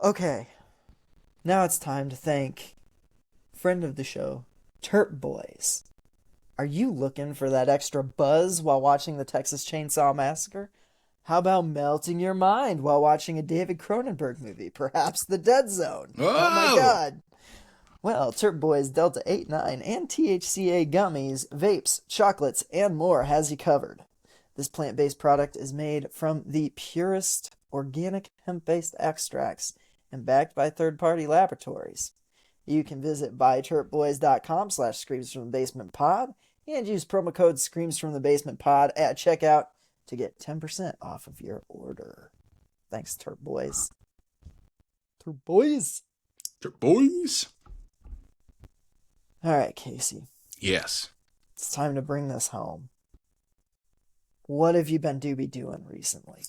Okay, now it's time to thank friend of the show, Terp Boys. Are you looking for that extra buzz while watching the Texas Chainsaw Massacre? How about melting your mind while watching a David Cronenberg movie, perhaps The Dead Zone? Oh my Oh, God. Well, Turp Boy's Delta 8, 9, and THCA gummies, vapes, chocolates, and more has you covered. This plant based product is made from the purest organic hemp based extracts and backed by third party laboratories. You can visit buyturpboys.com/screams from the basement pod and use promo code screams from the basement pod at checkout to get 10% off of your order. Thanks, Turp Boys. Turp Boys. boys. All right, Casey. Yes. It's time to bring this home. What have you been doing recently?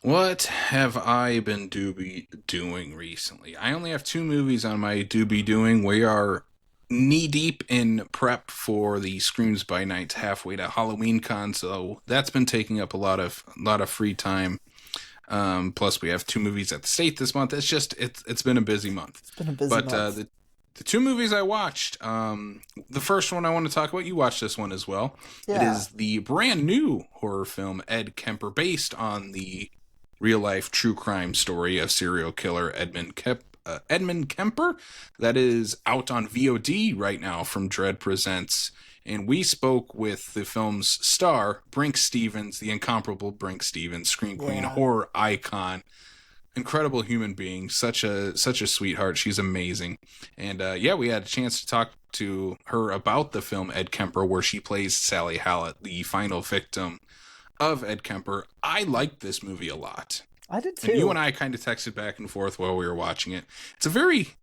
What have I been doing recently? I only have 2 movies on my doing. We are knee deep in prep for the Screams by Night halfway to Halloween con, so that's been taking up a lot of free time. Plus, we have 2 movies at the state this month. It's been a busy month. It's been a busy But month. the 2 movies I watched, the first one I want to talk about, you watched this one as well. It Yeah. is the brand new horror film Ed Kemper, based on the real life true crime story of serial killer Edmund Kemper. That is out on VOD right now from Dread Presents. And we spoke with the film's star, Brink Stevens, the incomparable Brink Stevens, Scream Queen, Yeah. horror icon, incredible human being, such a sweetheart. She's amazing. And yeah, we had a chance to talk to her about the film Ed Kemper, where she plays Sally Hallett, the final victim of Ed Kemper. I liked this movie a lot. I did too. And you and I kind of texted back and forth while we were watching it. It's very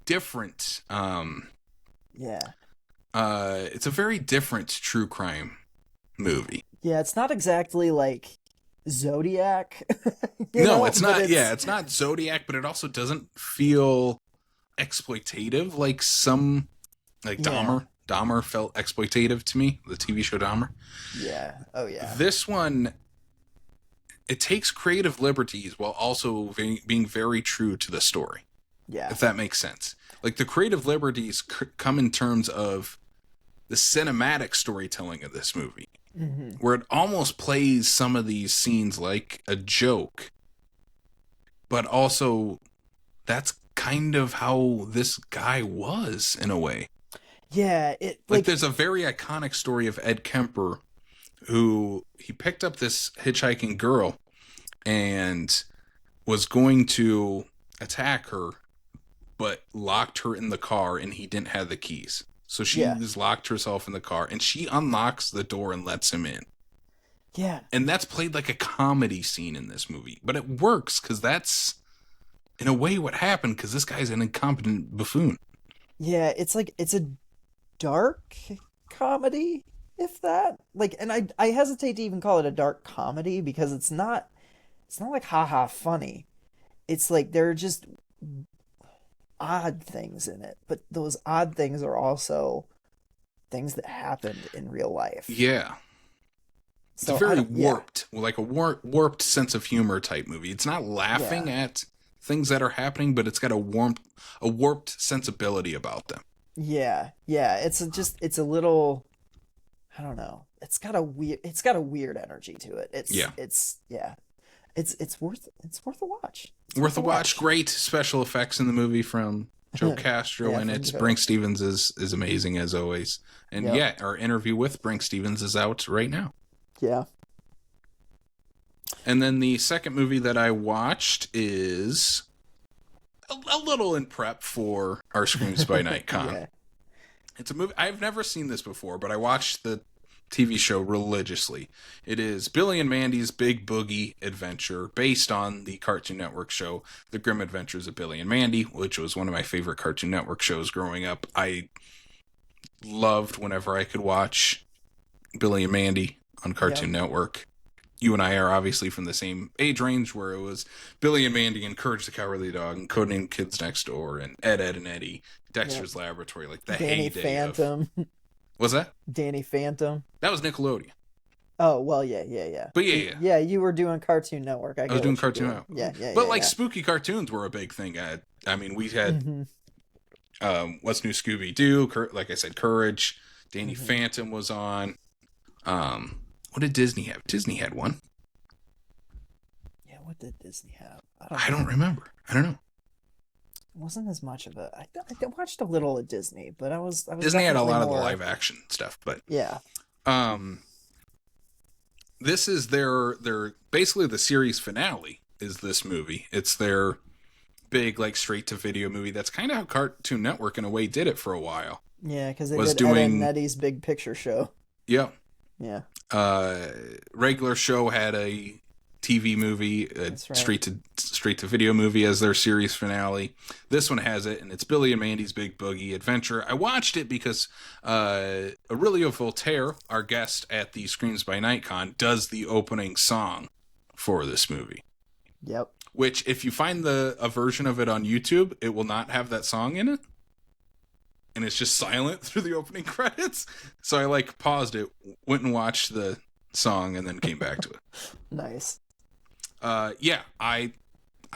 different. Yeah. It's a very different true crime movie. Yeah, it's not exactly like Zodiac. No, it's not. Yeah, it's not Zodiac, but it also doesn't feel exploitative like some, like Dahmer. Dahmer felt exploitative to me, the TV show Dahmer. Yeah. Oh, yeah. This one, it takes creative liberties while also being very true to the story. Yeah. If that makes sense. Like, the creative liberties come in terms of the cinematic storytelling of this movie, where it almost plays some of these scenes like a joke, but also that's kind of how this guy was in a way. Yeah, Like there's a very iconic story of Ed Kemper, who he picked up this hitchhiking girl and was going to attack her, but locked her in the car and he didn't have the keys. So she just locked herself in the car and she unlocks the door and lets him in. Yeah. And that's played like a comedy scene in this movie. But it works because that's, in a way, what happened, because this guy's an incompetent buffoon. Yeah, it's like, it's a dark comedy, if that. Like, and I hesitate to even call it a dark comedy because it's not like haha funny. It's like there are just odd things in it, but those odd things are also things that happened in real life. Yeah. So it's very warped, like a warped sense of humor type movie. It's not laughing at things that are happening, but it's got a warped sensibility about them. Yeah. It's a little, I don't know. It's got a weird energy to it. It's worth a watch. Worth a watch. Great special effects in the movie from Joe Castro, and it's Brink Stevens is amazing as always. And our interview with Brink Stevens is out right now. Yeah. And then the second movie that I watched is a little in prep for our Screams by Night con. Yeah. It's a movie I've never seen this before, but I watched the TV show religiously. It is Billy and Mandy's Big Boogie Adventure, based on the Cartoon Network show The Grim Adventures of Billy and Mandy, which was one of my favorite Cartoon Network shows growing up. I loved whenever I could watch Billy and Mandy on Cartoon Network. You and I are obviously from the same age range, where it was Billy and Mandy and Courage the Cowardly Dog and Codename Kids Next Door and Ed, Ed and Eddie. Yep. Dexter's Laboratory, like the Danny heyday of. Phantom. Was that? Danny Phantom. That was Nickelodeon. Oh, well, yeah. But yeah. Yeah, you were doing Cartoon Network. I I was get doing what you're Cartoon doing. Network. But Yeah, like yeah. spooky cartoons were a big thing. I mean, we had Mm-hmm. What's New Scooby Doo? Like I said, Courage. Danny Mm-hmm. Phantom was on. What did Disney have? Disney had one. Yeah, what did Disney have? I don't remember. I don't know. It wasn't as much of a. I watched a little of Disney, but I was Disney had a definitely lot of the more. live action stuff, but Yeah. um, this is their basically the series finale is this movie. It's their big like straight to video movie. That's kind of how Cartoon Network in a way did it for a while. Yeah, because they Was did Ed and doing Eddie's Big Picture Show. yeah. Yeah, Regular show had a TV movie, that's right. straight to video movie as their series finale. This one has it, and it's Billy and Mandy's Big Boogie Adventure. I watched it because Aurelio Voltaire, our guest at the Screams by Night Con, does the opening song for this movie. Yep. Which, if you find a version of it on YouTube, it will not have that song in it. And it's just silent through the opening credits. So I like paused it, went and watched the song, and then came back to it. Nice. Yeah, I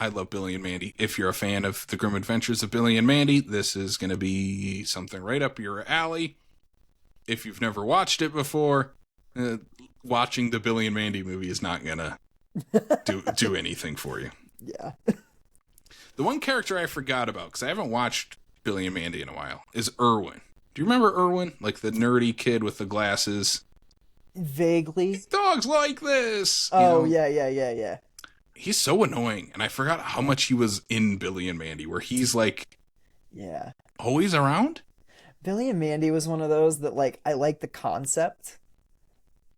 love Billy and Mandy. If you're a fan of the Grim Adventures of Billy and Mandy, this is going to be something right up your alley. If you've never watched it before, watching the Billy and Mandy movie is not going to do anything for you. Yeah. The one character I forgot about, because I haven't watched Billy and Mandy in a while, is Irwin. Do you remember Irwin? Like the nerdy kid with the glasses? Vaguely. Dogs like this! Oh, yeah. He's so annoying, and I forgot how much he was in Billy and Mandy, where he's like Yeah. always around. Billy and Mandy was one of those that, like, I like the concept.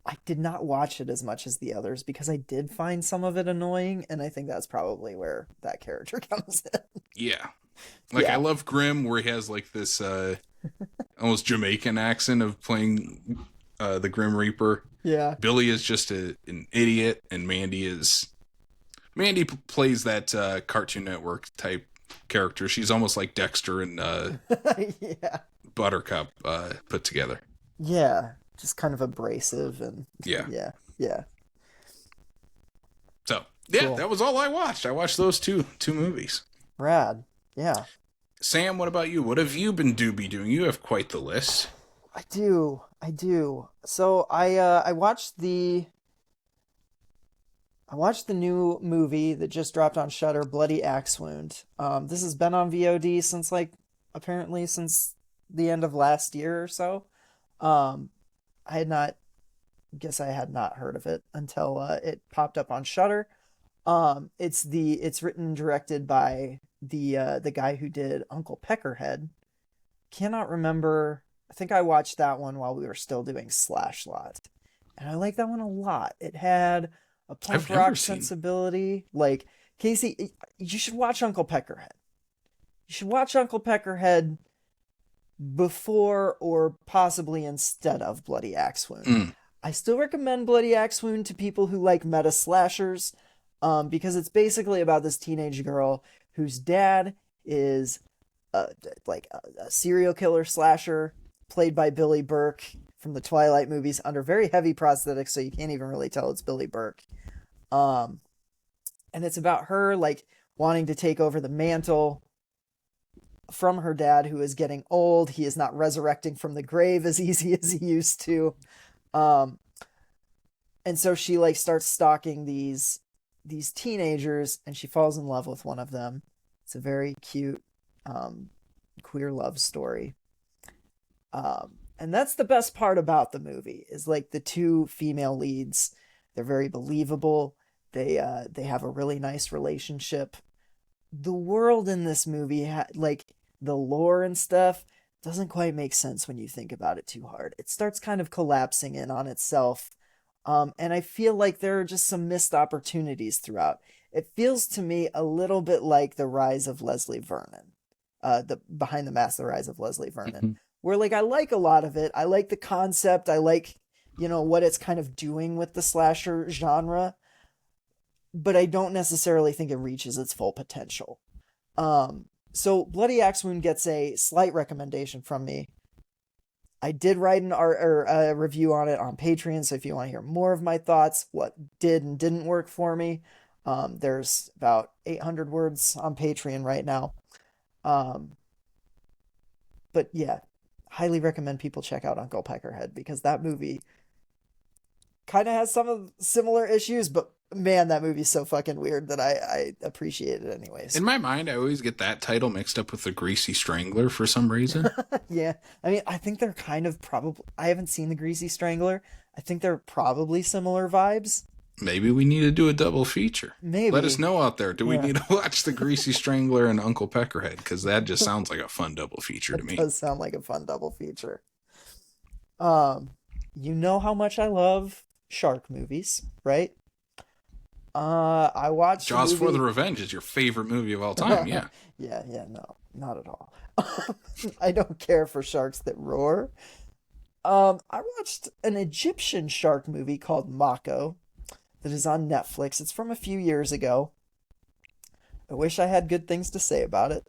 I did not watch it as much as the others because I did find some of it annoying, and I think that's probably where that character comes in. Yeah. Like, Yeah. I love Grimm, where he has, like, this almost Jamaican accent of playing the Grim Reaper. Yeah. Billy is just an idiot, and Mandy plays that Cartoon Network type character. She's almost like Dexter and Yeah. Buttercup put together. Yeah. Just kind of abrasive and Yeah. Yeah. So, yeah, Cool. that was all I watched. I watched those two movies. Rad. Yeah. Sam, what about you? What have you been doing? You have quite the list. I do. So I watched the new movie that just dropped on Shudder, Bloody Axe Wound. This has been on VOD since since the end of last year or so. I had not heard of it until it popped up on Shudder. It's written and directed by the guy who did Uncle Peckerhead. Cannot remember. I think I watched that one while we were still doing Slash Lot, and I like that one a lot. It had a punk rock sensibility. Like, Casey, you should watch Uncle Peckerhead. You should watch Uncle Peckerhead before or possibly instead of Bloody Axe Wound. I still recommend Bloody Axe Wound to people who like meta slashers, because it's basically about this teenage girl whose dad is a serial killer slasher played by Billy Burke from the Twilight movies under very heavy prosthetics, so you can't even really tell it's Billy Burke. And it's about her like wanting to take over the mantle from her dad, who is getting old. He is not resurrecting from the grave as easy as he used to. And so she like starts stalking these teenagers, and she falls in love with one of them. It's a very cute queer love story. And that's the best part about the movie, is like the two female leads. They're very believable. They have a really nice relationship. The world in this movie, like the lore and stuff, doesn't quite make sense when you think about it too hard. It starts kind of collapsing in on itself. And I feel like there are just some missed opportunities throughout. It feels to me a little bit like the rise of Leslie Vernon. The Behind the Mask, the rise of Leslie Vernon. Where like I like a lot of it. I like the concept. I like, what it's kind of doing with the slasher genre. But I don't necessarily think it reaches its full potential. So Bloody Axe Wound gets a slight recommendation from me. I did write an art or a review on it on Patreon, so if you want to hear more of my thoughts, what did and didn't work for me, there's about 800 words on Patreon right now. Um, but yeah, highly recommend people check out Uncle Peckerhead because that movie kind of has some of similar issues, but man, that movie's so fucking weird that I appreciate it anyways. In my mind, I always get that title mixed up with The Greasy Strangler for some reason. Yeah, I mean, I think they're kind of probably. I haven't seen The Greasy Strangler. I think they're probably similar vibes. Maybe we need to do a double feature. Maybe. Let us know out there. Do we Yeah. need to watch The Greasy Strangler and Uncle Peckerhead? Because that just sounds like a fun double feature to It me. does sound like a fun double feature. Um, you know how much I love shark movies, right? I watched Jaws a for the movie... Revenge is your favorite movie of all time, yeah. Yeah, no, not at all. I don't care for sharks that roar. I watched an Egyptian shark movie called Mako that is on Netflix. It's from a few years ago. I wish I had good things to say about it.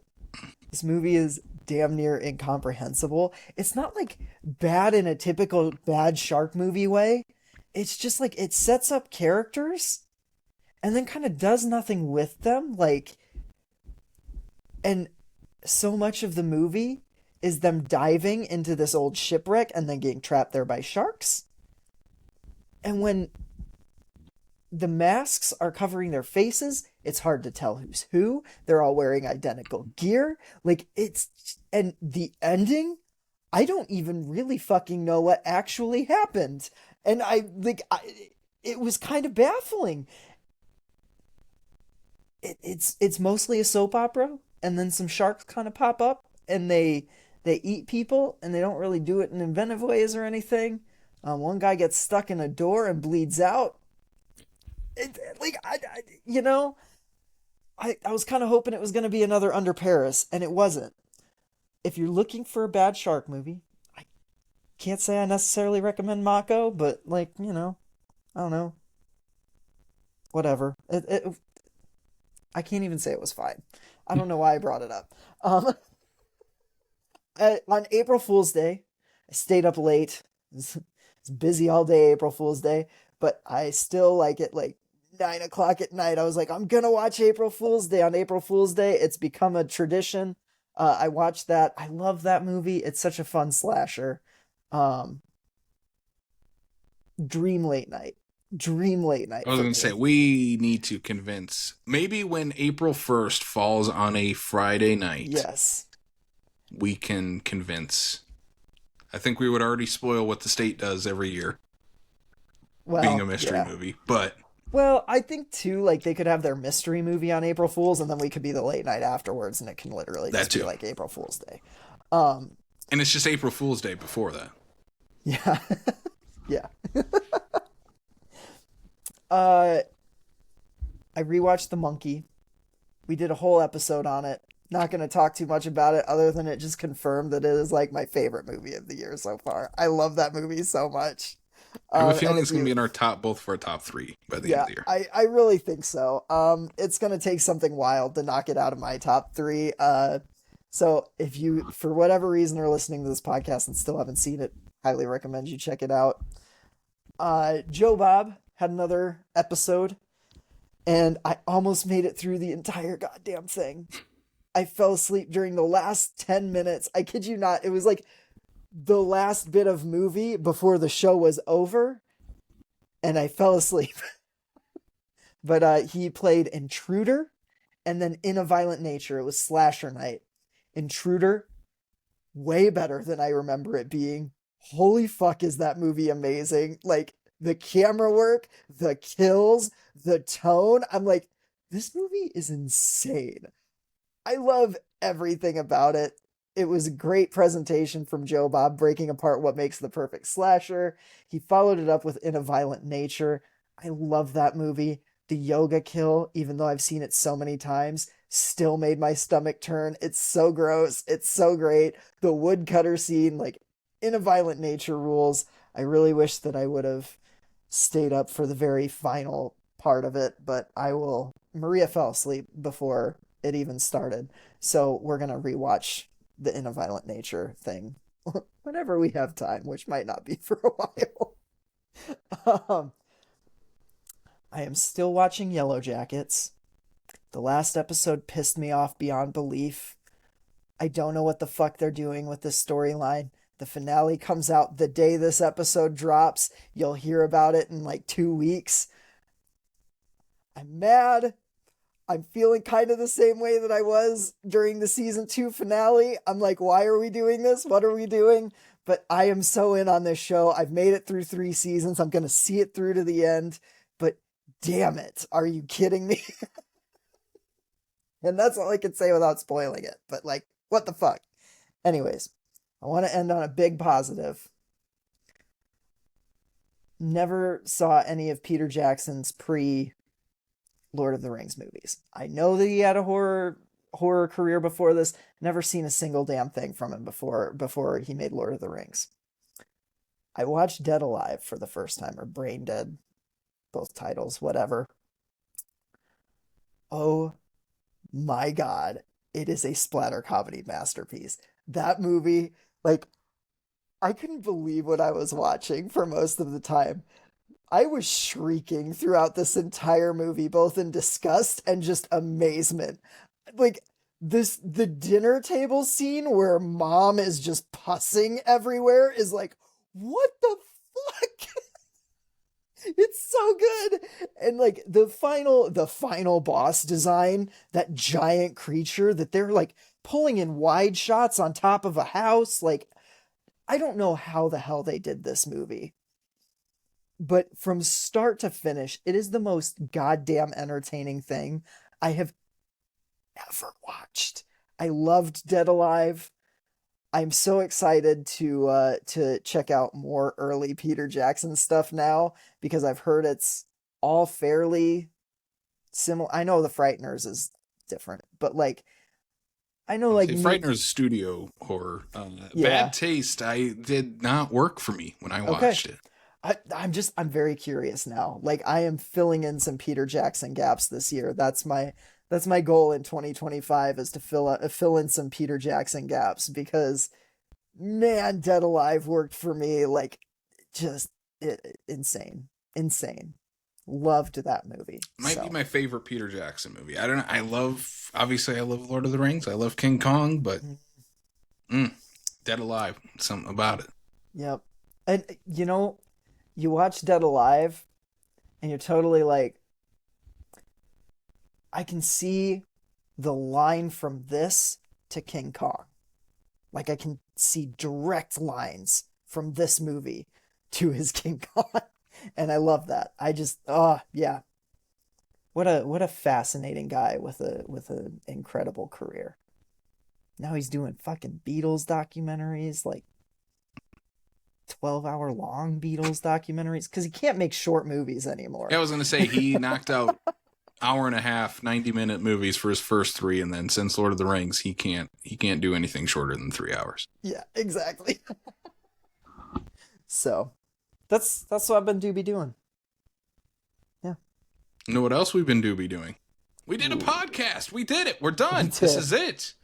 This movie is damn near incomprehensible. It's not like bad in a typical bad shark movie way. It's just like it sets up characters and then kind of does nothing with them. Like, and so much of the movie is them diving into this old shipwreck and then getting trapped there by sharks. And when the masks are covering their faces, it's hard to tell who's who. They're all wearing identical gear. Like, and the ending, I don't even really fucking know what actually happened. And it was kind of baffling. It's mostly a soap opera, and then some sharks kind of pop up, and they eat people, and they don't really do it in inventive ways or anything. One guy gets stuck in a door and bleeds out. You know, I was kind of hoping it was going to be another Under Paris, and it wasn't. If you're looking for a bad shark movie, I can't say I necessarily recommend Mako, but like, you know, I don't know. Whatever. I can't even say it was fine. I don't know why I brought it up. On April Fool's Day, I stayed up late. It's busy all day, April Fool's Day, but I still like it like 9 o'clock at night. I was like, I'm gonna watch April Fool's Day on April Fool's Day. It's become a tradition. I watched that. I love that movie. It's such a fun slasher. Um, Dream late night. Dream late night. I was for going me. to say, we need to convince, maybe when April 1st falls on a Friday night, Yes. we can convince. I think we would already spoil what the state does every year, Well, being a mystery yeah. movie, but Well, I think too, like they could have their mystery movie on April Fool's, and then we could be the late night afterwards, and it can literally That just be too. like April Fool's Day. Um, and it's just April Fool's Day before that. yeah, yeah. uh, I rewatched The Monkey. We did a whole episode on it. Not going to talk too much about it, other than it just confirmed that it is like my favorite movie of the year so far. I love that movie so much. I have a And feeling if it's going to be you, in our top, both for our top three by the end yeah, of the year. I really think so. It's gonna take something wild to knock it out of my top three. So if you, for whatever reason, are listening to this podcast and still haven't seen it, highly recommend you check it out. Joe Bob had another episode, and I almost made it through the entire goddamn thing. I fell asleep during the last 10 minutes. I kid you not. It was like the last bit of movie before the show was over, and I fell asleep. But he played Intruder, and then In a Violent Nature. It was slasher night. Intruder, way better than I remember it being. Holy fuck, is that movie amazing? Like, the camera work, the kills, the tone. I'm like, this movie is insane. I love everything about it. It was a great presentation from Joe Bob, breaking apart what makes the perfect slasher. He followed it up with In a Violent Nature. I love that movie. The yoga kill, even though I've seen it so many times, still made my stomach turn. It's so gross. It's so great. The woodcutter scene, like, In a Violent Nature rules. I really wish that I would have stayed up for the very final part of it, but I will. Maria fell asleep before it even started. So we're gonna rewatch the In a Violent Nature thing whenever we have time, which might not be for a while. um, I am still watching Yellow Jackets. The last episode pissed me off beyond belief. I don't know what the fuck they're doing with this storyline. The finale comes out the day this episode drops. You'll hear about it in like 2 weeks. I'm mad. I'm feeling kind of the same way that I was during the season 2 finale. I'm like, why are we doing this? What are we doing? But I am so in on this show. I've made it through 3 seasons. I'm going to see it through to the end. But damn it. Are you kidding me? And that's all I can say without spoiling it. But like, what the fuck? Anyways, I want to end on a big positive. Never saw any of Peter Jackson's pre Lord of the Rings movies. I know that he had a horror career before this. Never seen a single damn thing from him before he made Lord of the Rings. I watched Dead Alive for the first time, or Brain Dead, both titles, whatever. Oh my god, it is a splatter comedy masterpiece. That movie, like, I couldn't believe what I was watching for most of the time. I was shrieking throughout this entire movie, both in disgust and just amazement. Like, the dinner table scene where mom is just pussing everywhere is like, what the fuck? It's so good. And like the final boss design, that giant creature that they're like pulling in wide shots on top of a house, like, I don't know how the hell they did this movie. But from start to finish, it is the most goddamn entertaining thing I have ever watched. I loved Dead Alive. I'm so excited to check out more early Peter Jackson stuff now because I've heard it's all fairly similar. I know The Frighteners is different, but like I know like Frightener's studio horror. yeah. Bad Taste. I did not work for me when I Okay. watched it. I'm very curious now. Like I am filling in some Peter Jackson gaps this year. That's my goal in 2025 is to fill in some Peter Jackson gaps because man, Dead Alive worked for me like just insane. Insane. Loved that movie. Might be my favorite Peter Jackson movie. I don't know. Obviously I love Lord of the Rings. I love King Kong, but Dead Alive, something about it. Yep. And you watch Dead Alive and you're totally like, I can see the line from this to King Kong. Like I can see direct lines from this movie to his King Kong. And I love that. I just yeah. What a fascinating guy with an incredible career. Now he's doing fucking Beatles documentaries, like 12-hour long Beatles documentaries because he can't make short movies anymore. Yeah, I was gonna say he knocked out hour and a half, 90-minute movies for his first three, and then since Lord of the Rings, he can't do anything shorter than 3 hours. Yeah, exactly. So that's what I've been doing. Yeah. You know what else we've been doing? We did a podcast. We did it. We're done. This is it.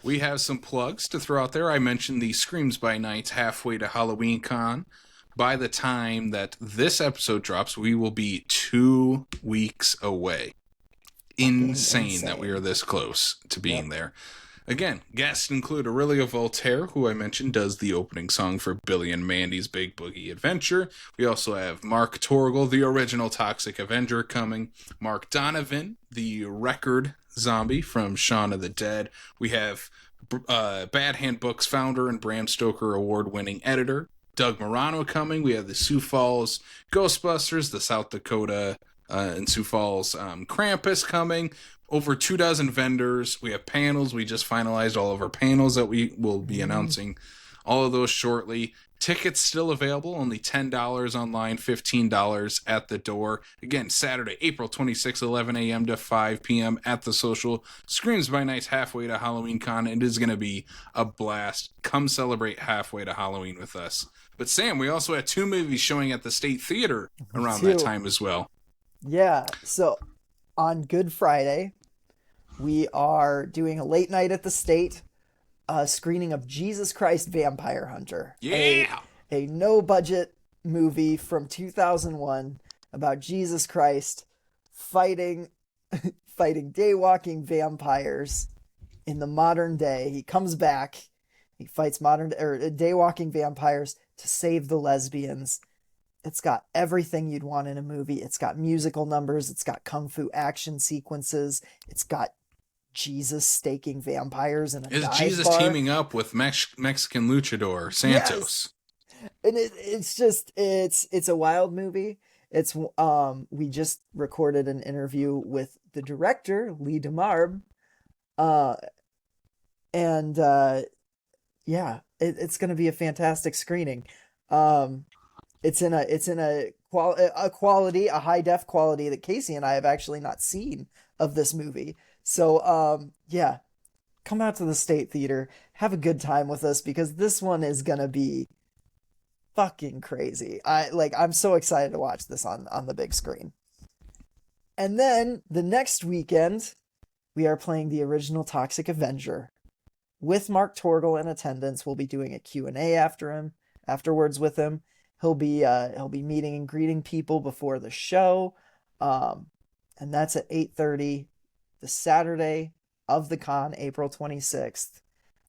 We have some plugs to throw out there. I mentioned the Screams by Night halfway to Halloween Con. By the time that this episode drops, we will be 2 weeks away. Insane that we are this close to being there. Again, guests include Aurelia Voltaire, who I mentioned does the opening song for Billy and Mandy's Big Boogie Adventure. We also have Mark Torgel, the original Toxic Avenger, coming. Mark Donovan, the record zombie from Shaun of the Dead. We have Bad Hand Books founder and Bram Stoker award-winning editor Doug Morano coming. We have the Sioux Falls Ghostbusters, the South Dakota and Sioux Falls Krampus coming. Over 24 vendors. We have panels. We just finalized all of our panels that we will be announcing all of those shortly. Tickets still available, only $10 online, $15 at the door. Again, Saturday, April 26, 11 a.m. to 5 p.m. at the Social. Screams by Night halfway to Halloween Con. It is going to be a blast. Come celebrate halfway to Halloween with us. But Sam, we also had 2 movies showing at the State Theater around that time as well. Yeah, so on Good Friday, we are doing a late night at the State, screening of Jesus Christ Vampire Hunter, Yeah. a no budget movie from 2001 about Jesus Christ fighting fighting daywalking vampires in the modern day. He comes back. He fights daywalking vampires to save the lesbians. It's got everything you'd want in a movie. It's got musical numbers. It's got kung fu action sequences. It's got Jesus staking vampires in a Is dive Jesus bar. teaming up with Mexican luchador Santos? Yes. And it's a wild movie. It's we just recorded an interview with the director Lee DeMarb, uh, and yeah, it's going to be a fantastic screening. It's in a high def quality that Casey and I have actually not seen of this movie. So yeah, come out to the State Theater, have a good time with us because this one is gonna be fucking crazy. I'm so excited to watch this on the big screen. And then the next weekend, we are playing the original Toxic Avenger with Mark Torgel in attendance. We'll be doing a Q&A afterwards with him. He'll be meeting and greeting people before the show. And that's at 8:30 the Saturday of the con, April 26th.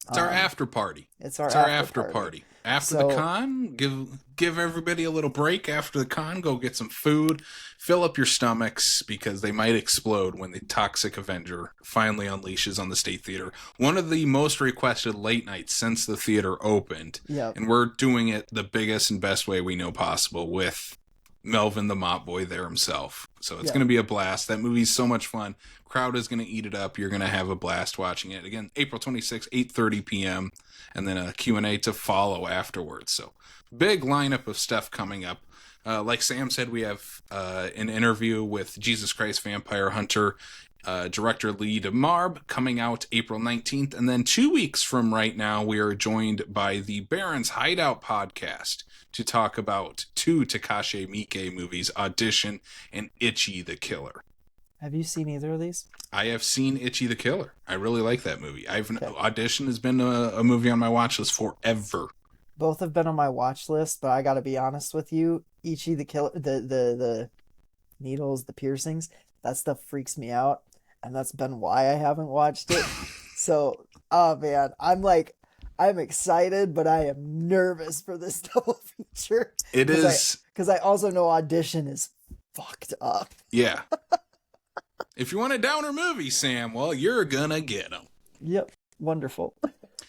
It's our after party. It's our after party. After the con, give everybody a little break after the con. Go get some food. Fill up your stomachs because they might explode when the Toxic Avenger finally unleashes on the State Theater. One of the most requested late nights since the theater opened. Yep. And we're doing it the biggest and best way we know possible with Melvin the Mop Boy there himself. So it's going to be a blast. That movie's so much fun. Crowd is going to eat it up. You're going to have a blast watching it. Again, April 26th, 8:30 p.m. And then a Q&A to follow afterwards. So big lineup of stuff coming up. Like Sam said, we have an interview with Jesus Christ Vampire Hunter director Lee DeMarb coming out April 19th. And then 2 weeks from right now, we are joined by the Baron's Hideout podcast to talk about two Takashi Miike movies, Audition and Itchy the Killer. Have you seen either of these? I have seen Itchy the Killer. I really like that movie. Audition has been a movie on my watch list forever. Both have been on my watch list, but I got to be honest with you. Itchy the Killer, the needles, the piercings, that stuff freaks me out, and that's been why I haven't watched it. So, oh man, I'm excited, but I am nervous for this double feature. It is because I also know Audition is fucked up. Yeah. If you want a downer movie, Sam, well, you're gonna get them. Yep, wonderful.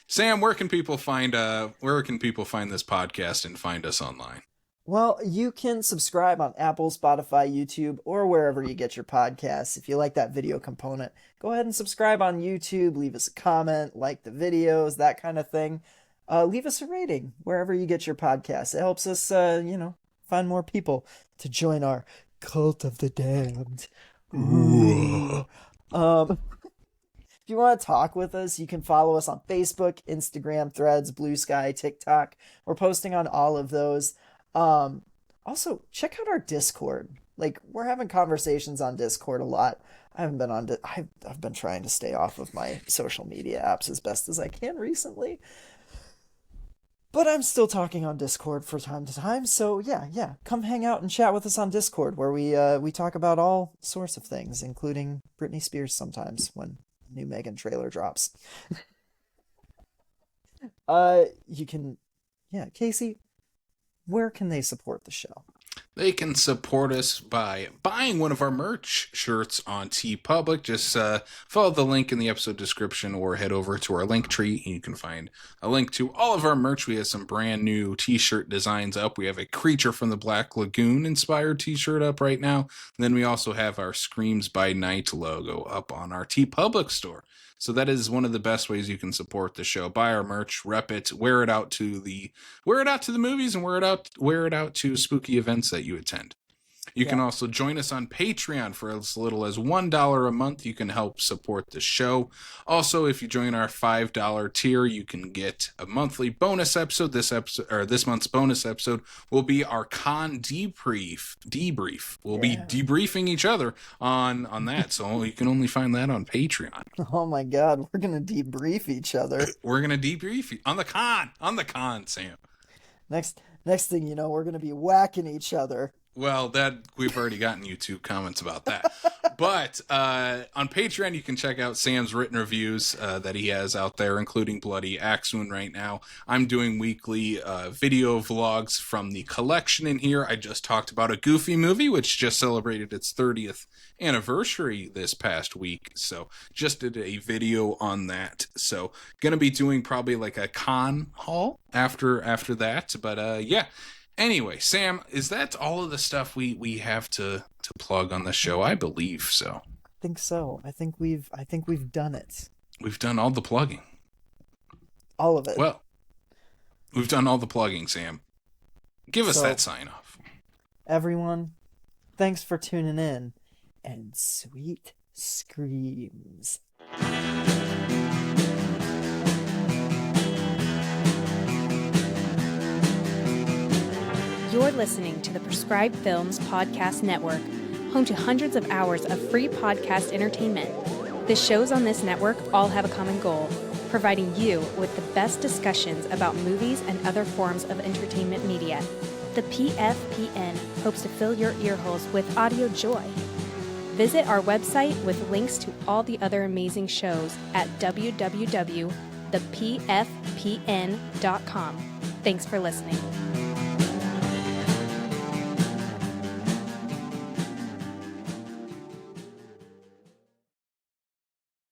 Sam, where can people find this podcast and find us online? Well, you can subscribe on Apple, Spotify, YouTube, or wherever you get your podcasts. If you like that video component, go ahead and subscribe on YouTube. Leave us a comment, like the videos, that kind of thing. Leave us a rating wherever you get your podcasts. It helps us, find more people to join our cult of the damned. Ooh. If you want to talk with us, you can follow us on Facebook, Instagram, Threads, Blue Sky, TikTok. We're posting on all of those. Also, check out our Discord. We're having conversations on Discord a lot. I haven't been on. I've been trying to stay off of my social media apps as best as I can recently. But I'm still talking on Discord from time to time. So yeah, come hang out and chat with us on Discord, where we talk about all sorts of things, including Britney Spears sometimes when new Megan trailer drops. You can, Casey, where can they support the show? They can support us by buying one of our merch shirts on TeePublic. Just follow the link in the episode description or head over to our link tree and you can find a link to all of our merch. We have some brand new t-shirt designs up. We have a Creature from the Black Lagoon inspired t-shirt up right now. And then we also have our Screams by Night logo up on our TeePublic store. So that is one of the best ways you can support the show. Buy our merch, rep it, wear it out to the movies, and wear it out to spooky events that you attend. You can Yeah. also join us on Patreon for as little as $1 a month. You can help support the show. Also, if you join our $5 tier, you can get a monthly bonus episode. This month's bonus episode will be our con debrief. We'll be Yeah. debriefing each other on that. So you can only find that on Patreon. Oh my God, we're gonna debrief each other. We're gonna debrief on the con, Sam. Next thing you know, we're gonna be whacking each other. Well, that we've already gotten YouTube comments about that. But on Patreon, you can check out Sam's written reviews that he has out there, including Bloody Axewound right now. I'm doing weekly video vlogs from the collection in here. I just talked about a Goofy movie, which just celebrated its 30th anniversary this past week. So just did a video on that. So going to be doing probably like a con haul after that. But yeah. Anyway, Sam, is that all of the stuff we have to plug on the show? I believe so. I think so. I think we've done it. We've done all the plugging. All of it. Well, we've done all the plugging, Sam. Give us that sign off. Everyone, thanks for tuning in, and sweet screams. You're listening to the Prescribed Films Podcast Network, home to hundreds of hours of free podcast entertainment. The shows on this network all have a common goal, providing you with the best discussions about movies and other forms of entertainment media. The PFPN hopes to fill your earholes with audio joy. Visit our website with links to all the other amazing shows at www.thepfpn.com. Thanks for listening.